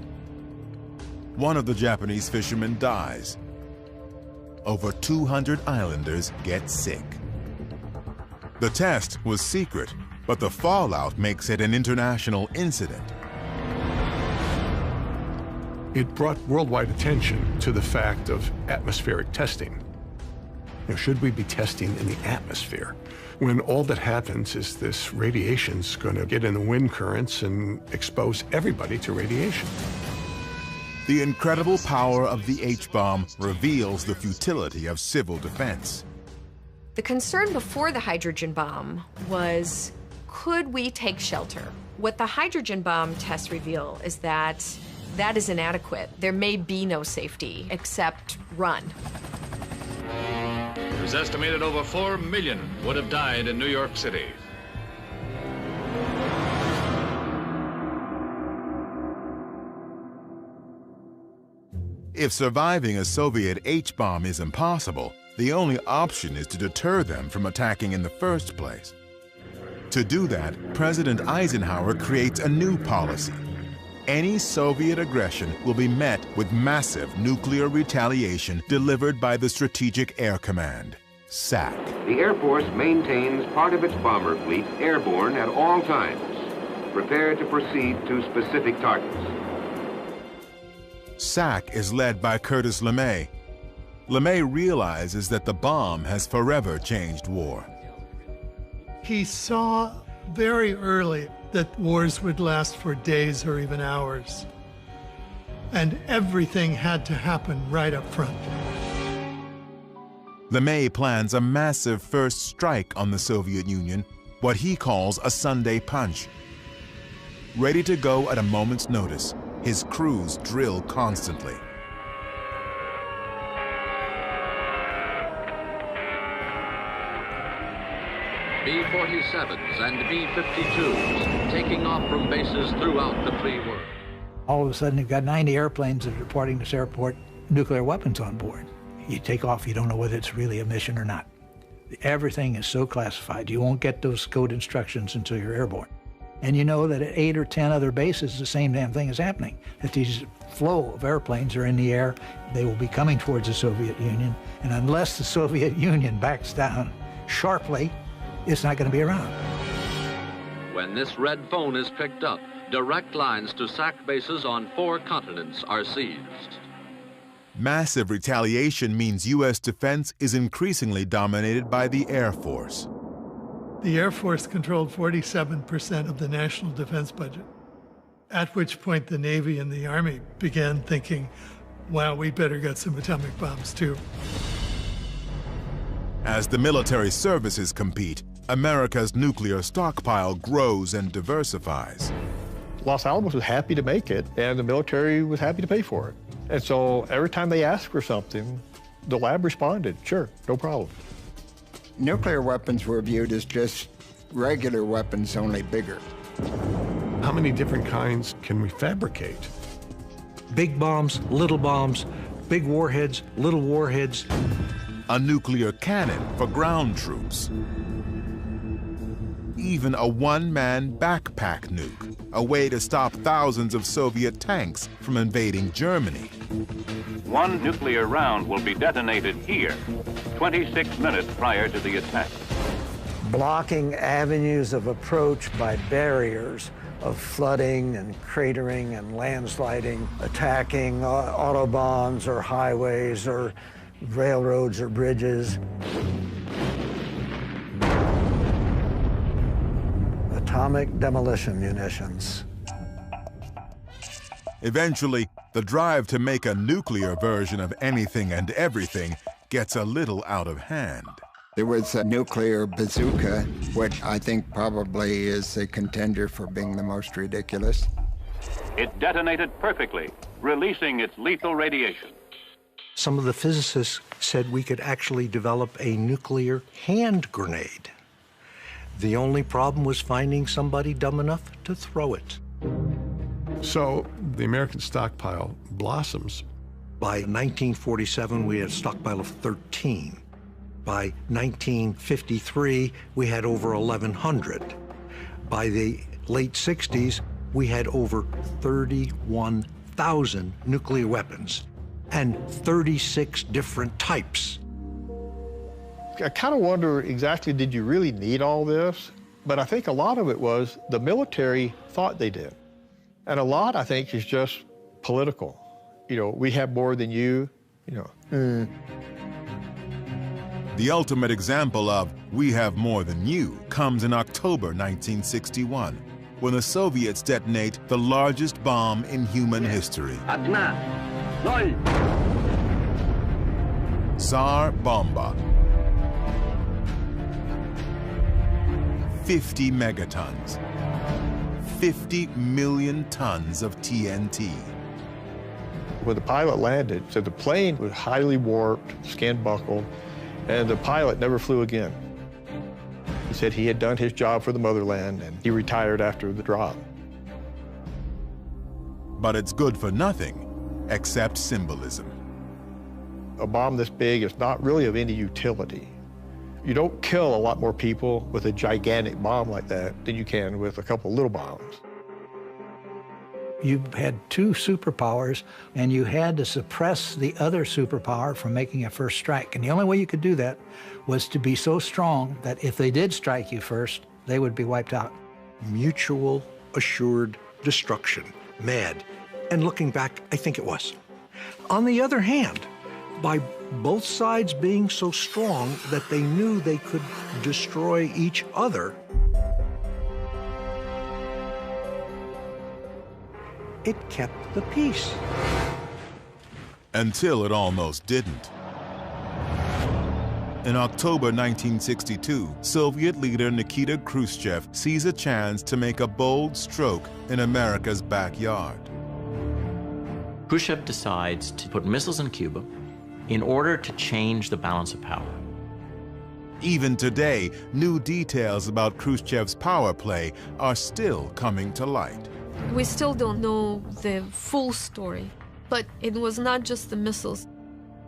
One of the Japanese fishermen dies. Over 200 islanders get sick. The test was secret, but the fallout makes it an international incident. It brought worldwide attention to the fact of atmospheric testing. Now, should we be testing in the atmosphere? When all that happens is this radiation's going to get in the wind currents and expose everybody to radiation. The incredible power of the H-bomb reveals the futility of civil defense. The concern before the hydrogen bomb was, could we take shelter? What the hydrogen bomb tests reveal is that that is inadequate. There may be no safety except run. It was estimated over 4 million would have died in New York City. If surviving a Soviet H-bomb is impossible, the only option is to deter them from attacking in the first place. To do that, President Eisenhower creates a new policy. Any Soviet aggression will be met with massive nuclear retaliation delivered by the Strategic Air Command, SAC. The Air Force maintains part of its bomber fleet airborne at all times, prepared to proceed to specific targets. SAC is led by Curtis LeMay. LeMay realizes that the bomb has forever changed war. He saw very early that wars would last for days or even hours, and everything had to happen right up front. LeMay plans a massive first strike on the Soviet Union, what he calls a Sunday punch. Ready to go at a moment's notice, his crews drill constantly. B-47s and B-52s taking off from bases throughout the free world. All of a sudden, you've got 90 airplanes that are reporting this airport, nuclear weapons on board. You take off, you don't know whether it's really a mission or not. Everything is so classified. You won't get those code instructions until you're airborne. And you know that at 8 or 10 other bases, the same damn thing is happening. That these flow of airplanes are in the air, they will be coming towards the Soviet Union, and unless the Soviet Union backs down sharply, it's not going to be around. When this red phone is picked up, direct lines to SAC bases on 4 continents are seized. Massive retaliation means U.S. defense is increasingly dominated by the Air Force. The Air Force controlled 47% of the national defense budget, at which point the Navy and the Army began thinking, wow, we better get some atomic bombs too. As the military services compete, America's nuclear stockpile grows and diversifies. Los Alamos was happy to make it, and the military was happy to pay for it. And so every time they asked for something, the lab responded, sure, no problem. Nuclear weapons were viewed as just regular weapons, only bigger. How many different kinds can we fabricate? Big bombs, big warheads, little warheads. A nuclear cannon for ground troops. Even a one-man backpack nuke, a way to stop thousands of Soviet tanks from invading Germany. One nuclear round will be detonated here, 26 minutes prior to the attack. Blocking avenues of approach by barriers of flooding and cratering and landsliding, attacking autobahns or highways or railroads or bridges. Atomic demolition munitions. Eventually, the drive to make a nuclear version of anything and everything gets a little out of hand. There was a nuclear bazooka, which I think probably is a contender for being the most ridiculous. It detonated perfectly, releasing its lethal radiation. Some of the physicists said we could actually develop a nuclear hand grenade. The only problem was finding somebody dumb enough to throw it. So the American stockpile blossoms. By 1947, we had a stockpile of 13. By 1953, we had over 1,100. By the late 60s, we had over 31,000 nuclear weapons and 36 different types. I kind of wonder exactly, did you really need all this? But I think a lot of it was the military thought they did. And a lot, I think, is just political. You know, we have more than you, you know. The ultimate example of we have more than you comes in October 1961, when the Soviets detonate the largest bomb in human history. Tsar Bomba. 50 megatons. 50 million tons of TNT. When the pilot landed, so the plane was highly warped, skin buckled, and the pilot never flew again. He said he had done his job for the motherland, and he retired after the drop. But it's good for nothing, except symbolism. A bomb this big is not really of any utility. You don't kill a lot more people with a gigantic bomb like that than you can with a couple little bombs. You had two superpowers, and you had to suppress the other superpower from making a first strike. And the only way you could do that was to be so strong that if they did strike you first, they would be wiped out. Mutual assured destruction. MAD. And looking back, I think it was. On the other hand, by both sides being so strong that they knew they could destroy each other, it kept the peace. Until it almost didn't. In October 1962, Soviet leader Nikita Khrushchev sees a chance to make a bold stroke in America's backyard. Khrushchev decides to put missiles in Cuba in order to change the balance of power. Even today, new details about Khrushchev's power play are still coming to light. We still don't know the full story, but it was not just the missiles.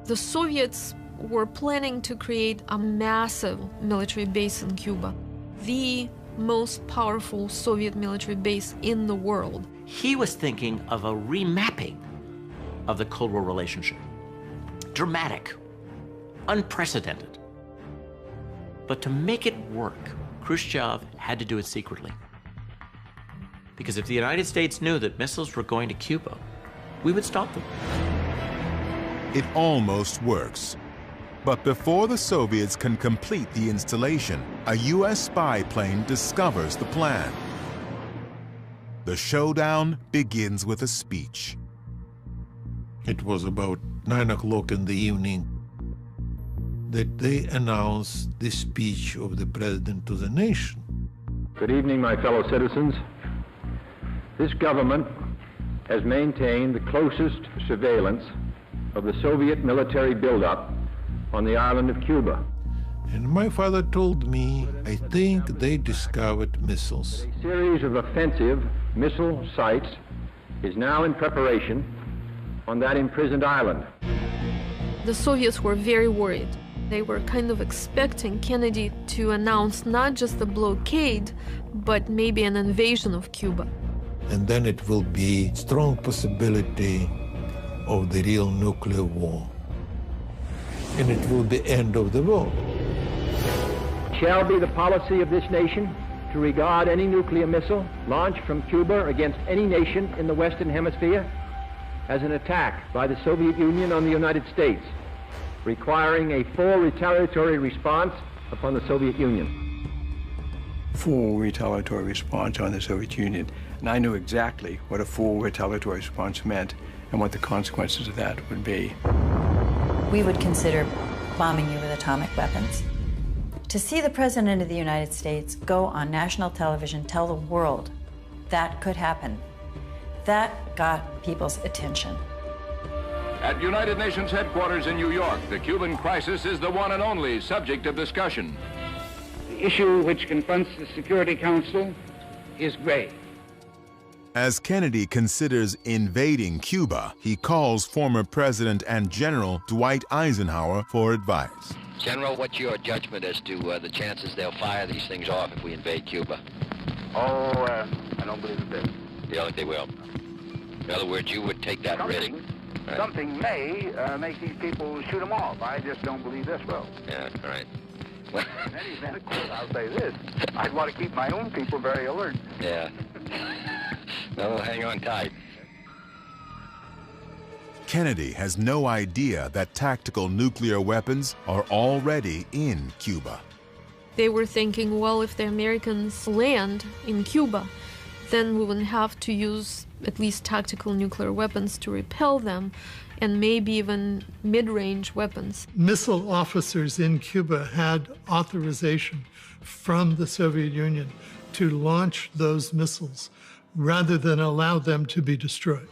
The Soviets were planning to create a massive military base in Cuba, the most powerful Soviet military base in the world. He was thinking of a remapping of the Cold War relationship. Dramatic, unprecedented. But to make it work, Khrushchev had to do it secretly. Because if the United States knew that missiles were going to Cuba, we would stop them. It almost works. But before the Soviets can complete the installation, a U.S. spy plane discovers the plan. The showdown begins with a speech. It was about 9 o'clock in the evening that they announced the speech of the president to the nation. Good evening, my fellow citizens. This government has maintained the closest surveillance of the Soviet military buildup on the island of Cuba. And my father told me, I think they discovered missiles. A series of offensive missile sites is now in preparation on that imprisoned island. The Soviets were very worried. They were kind of expecting Kennedy to announce not just a blockade, but maybe an invasion of Cuba. And then it will be strong possibility of the real nuclear war. And it will be end of the world. It shall be the policy of this nation to regard any nuclear missile launched from Cuba against any nation in the Western Hemisphere as an attack by the Soviet Union on the United States, requiring a full retaliatory response upon the Soviet Union. Full retaliatory response on the Soviet Union. And I knew exactly what a full retaliatory response meant and what the consequences of that would be. We would consider bombing you with atomic weapons. To see the President of the United States go on national television, tell the world that could happen, that got people's attention. At United Nations headquarters in New York, the Cuban crisis is the one and only subject of discussion. The issue which confronts the Security Council is grave. As Kennedy considers invading Cuba, he calls former President and General Dwight Eisenhower for advice. General, what's your judgment as to the chances they'll fire these things off if we invade Cuba? I don't believe a bit. You don't think they will? In other words, you would take that risk. Right. Something may make these people shoot them off. I just don't believe this will. Yeah, all right. In any event, of course, I'll say this. I'd want to keep my own people very alert. Yeah. No, hang on tight. Kennedy has no idea that tactical nuclear weapons are already in Cuba. They were thinking, well, if the Americans land in Cuba, then we wouldn't have to use at least tactical nuclear weapons to repel them, and maybe even mid-range weapons. Missile officers in Cuba had authorization from the Soviet Union to launch those missiles rather than allow them to be destroyed.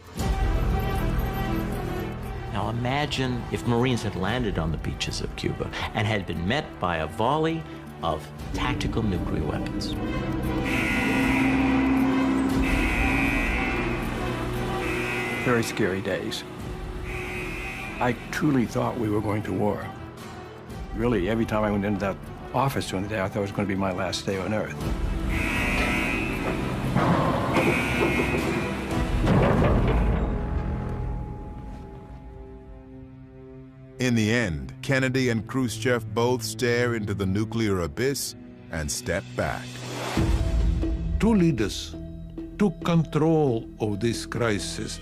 Now imagine if Marines had landed on the beaches of Cuba and had been met by a volley of tactical nuclear weapons. Very scary days. I truly thought we were going to war. Really, every time I went into that office during the day, I thought it was going to be my last day on Earth. In the end, Kennedy and Khrushchev both stare into the nuclear abyss and step back. Two leaders took control of this crisis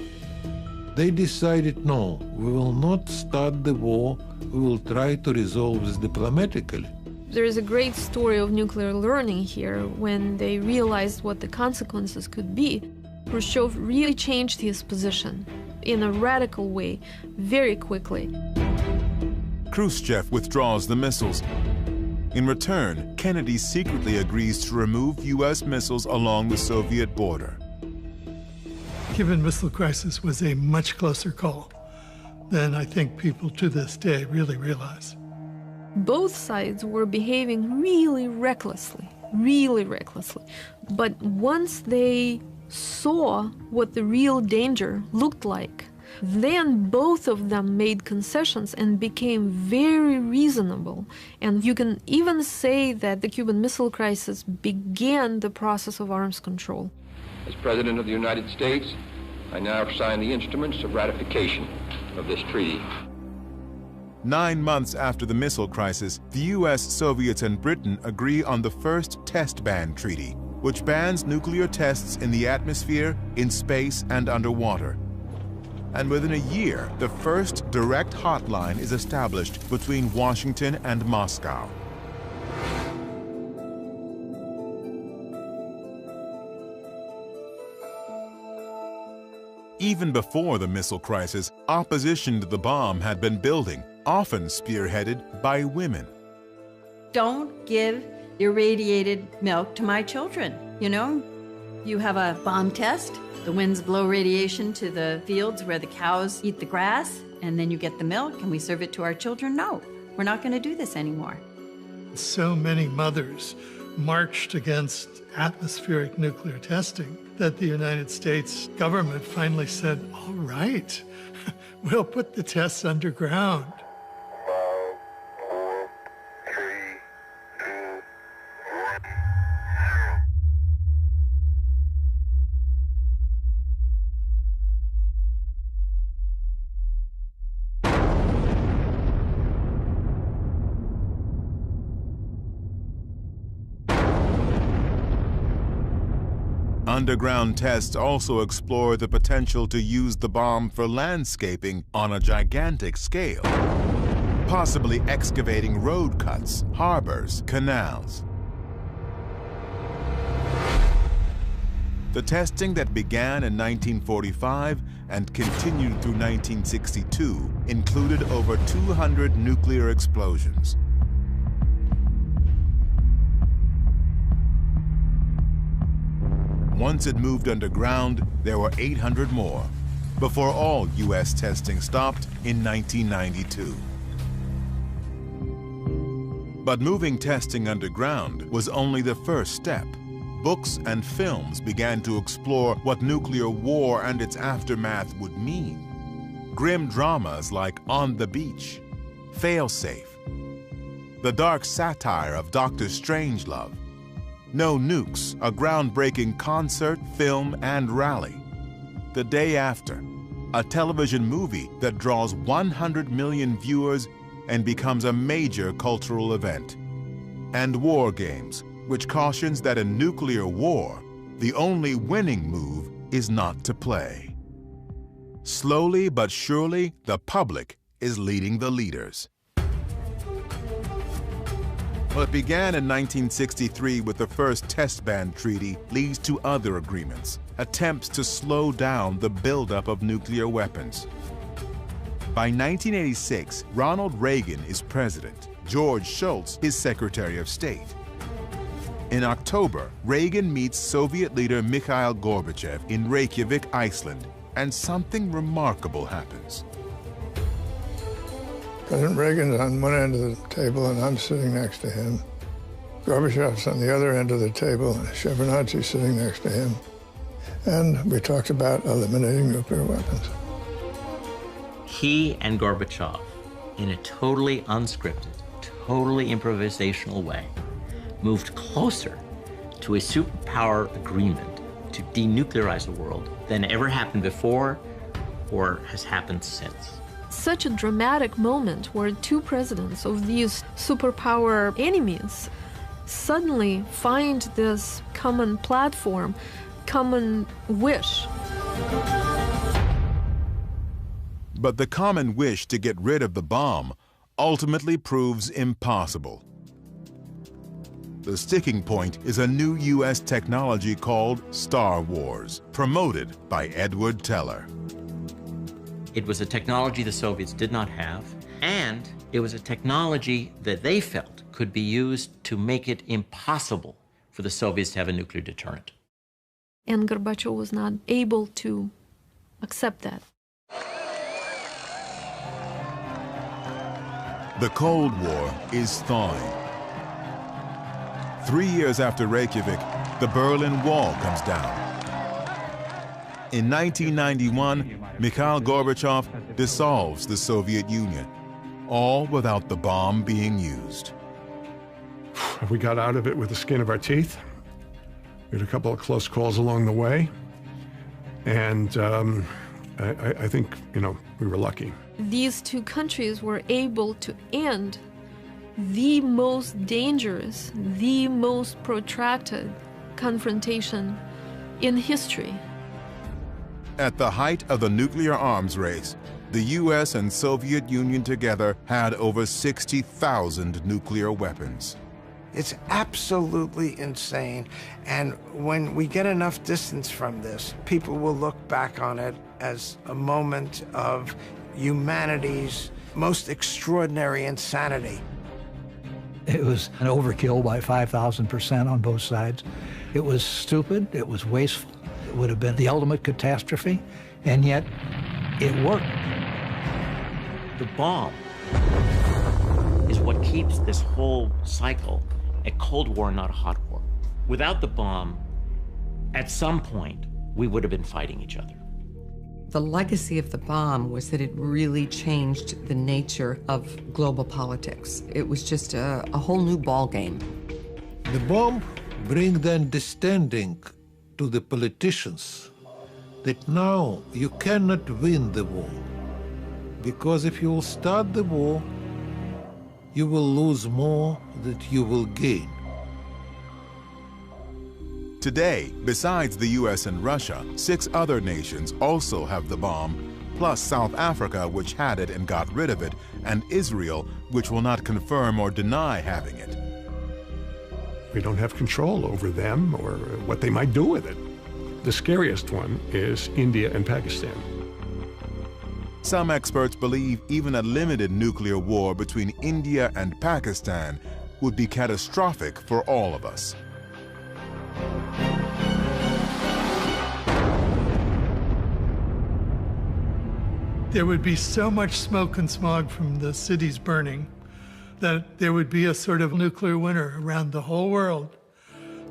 They decided, no, we will not start the war, we will try to resolve this diplomatically. There is a great story of nuclear learning here. When they realized what the consequences could be, Khrushchev really changed his position in a radical way, very quickly. Khrushchev withdraws the missiles. In return, Kennedy secretly agrees to remove U.S. missiles along the Soviet border. Cuban Missile Crisis was a much closer call than I think people to this day really realize. Both sides were behaving really recklessly. But once they saw what the real danger looked like, then both of them made concessions and became very reasonable. And you can even say that the Cuban Missile Crisis began the process of arms control. As President of the United States, I now sign the instruments of ratification of this treaty. 9 months after the missile crisis, the US, Soviets, and Britain agree on the first test ban treaty, which bans nuclear tests in the atmosphere, in space, and underwater. And within a year, the first direct hotline is established between Washington and Moscow. Even before the missile crisis, opposition to the bomb had been building, often spearheaded by women. Don't give irradiated milk to my children, you know? You have a bomb test, the winds blow radiation to the fields where the cows eat the grass, and then you get the milk and we serve it to our children. No, we're not going to do this anymore. So many mothers marched against atmospheric nuclear testing that the United States government finally said, all right, we'll put the tests underground. Underground tests also explore the potential to use the bomb for landscaping on a gigantic scale, possibly excavating road cuts, harbors, canals. The testing that began in 1945 and continued through 1962 included over 200 nuclear explosions. Once it moved underground, there were 800 more, before all U.S. testing stopped in 1992. But moving testing underground was only the first step. Books and films began to explore what nuclear war and its aftermath would mean. Grim dramas like On the Beach, Failsafe, the dark satire of Dr. Strangelove, No Nukes, a groundbreaking concert, film, and rally. The Day After, a television movie that draws 100 million viewers and becomes a major cultural event. And War Games, which cautions that in nuclear war, the only winning move is not to play. Slowly but surely, the public is leading the leaders. What began in 1963 with the first test ban treaty leads to other agreements, attempts to slow down the buildup of nuclear weapons. By 1986, Ronald Reagan is president, George Shultz is Secretary of State. In October, Reagan meets Soviet leader Mikhail Gorbachev in Reykjavik, Iceland, and something remarkable happens. President Reagan's on one end of the table, and I'm sitting next to him. Gorbachev's on the other end of the table, and Shevardnadze's sitting next to him. And we talked about eliminating nuclear weapons. He and Gorbachev, in a totally unscripted, totally improvisational way, moved closer to a superpower agreement to denuclearize the world than ever happened before or has happened since. Such a dramatic moment where two presidents of these superpower enemies suddenly find this common platform, common wish. But the common wish to get rid of the bomb ultimately proves impossible. The sticking point is a new U.S. technology called Star Wars, promoted by Edward Teller. It was a technology the Soviets did not have, and it was a technology that they felt could be used to make it impossible for the Soviets to have a nuclear deterrent. And Gorbachev was not able to accept that. The Cold War is thawing. 3 years after Reykjavik, the Berlin Wall comes down. In 1991, Mikhail Gorbachev dissolves the Soviet Union, all without the bomb being used. We got out of it with the skin of our teeth. We had a couple of close calls along the way. And I think, we were lucky. These two countries were able to end the most dangerous, the most protracted confrontation in history. At the height of the nuclear arms race, the U.S. and Soviet Union together had over 60,000 nuclear weapons. It's absolutely insane. And when we get enough distance from this, people will look back on it as a moment of humanity's most extraordinary insanity. It was an overkill by 5,000% on both sides. It was stupid, it was wasteful, it would have been the ultimate catastrophe, and yet it worked. The bomb is what keeps this whole cycle a Cold War, not a hot war. Without the bomb, at some point, we would have been fighting each other. The legacy of the bomb was that it really changed the nature of global politics. It was just a whole new ballgame. The bomb brings the understanding to the politicians that now you cannot win the war. Because if you will start the war, you will lose more than you will gain. Today, besides the U.S. and Russia, 6 other nations also have the bomb, plus South Africa, which had it and got rid of it, and Israel, which will not confirm or deny having it. We don't have control over them or what they might do with it. The scariest one is India and Pakistan. Some experts believe even a limited nuclear war between India and Pakistan would be catastrophic for all of us. There would be so much smoke and smog from the cities burning that there would be a sort of nuclear winter around the whole world,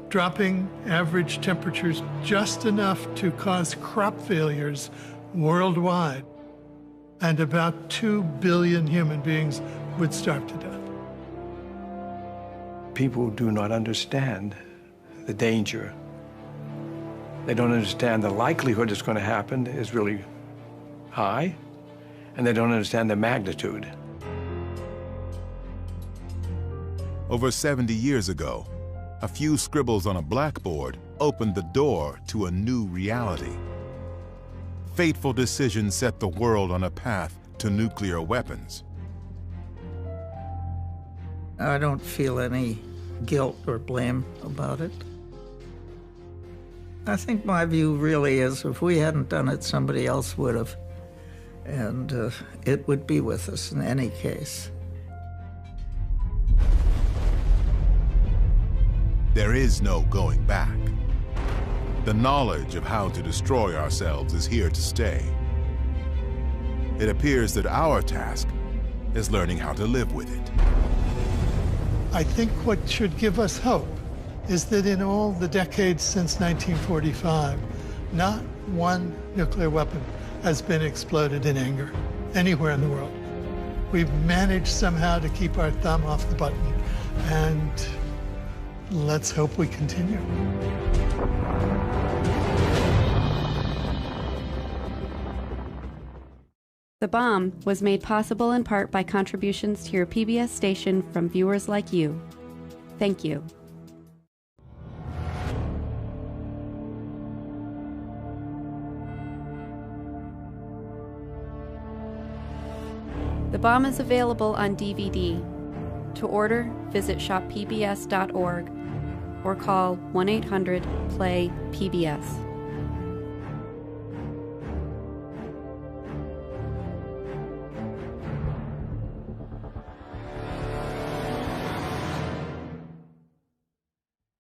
dropping average temperatures just enough to cause crop failures worldwide. And about 2 billion human beings would starve to death. People do not understand the danger. They don't understand the likelihood it's going to happen is really high, and they don't understand the magnitude. Over 70 years ago, a few scribbles on a blackboard opened the door to a new reality. Fateful decisions set the world on a path to nuclear weapons. I don't feel any guilt or blame about it. I think my view really is if we hadn't done it, somebody else would have. And it would be with us in any case. There is no going back. The knowledge of how to destroy ourselves is here to stay. It appears that our task is learning how to live with it. I think what should give us hope is that in all the decades since 1945, not one nuclear weapon has been exploded in anger anywhere in the world. We've managed somehow to keep our thumb off the button, and let's hope we continue. The Bomb was made possible in part by contributions to your PBS station from viewers like you. Thank you. The bomb is available on DVD. To order, visit shoppbs.org or call 1-800-PLAY-PBS.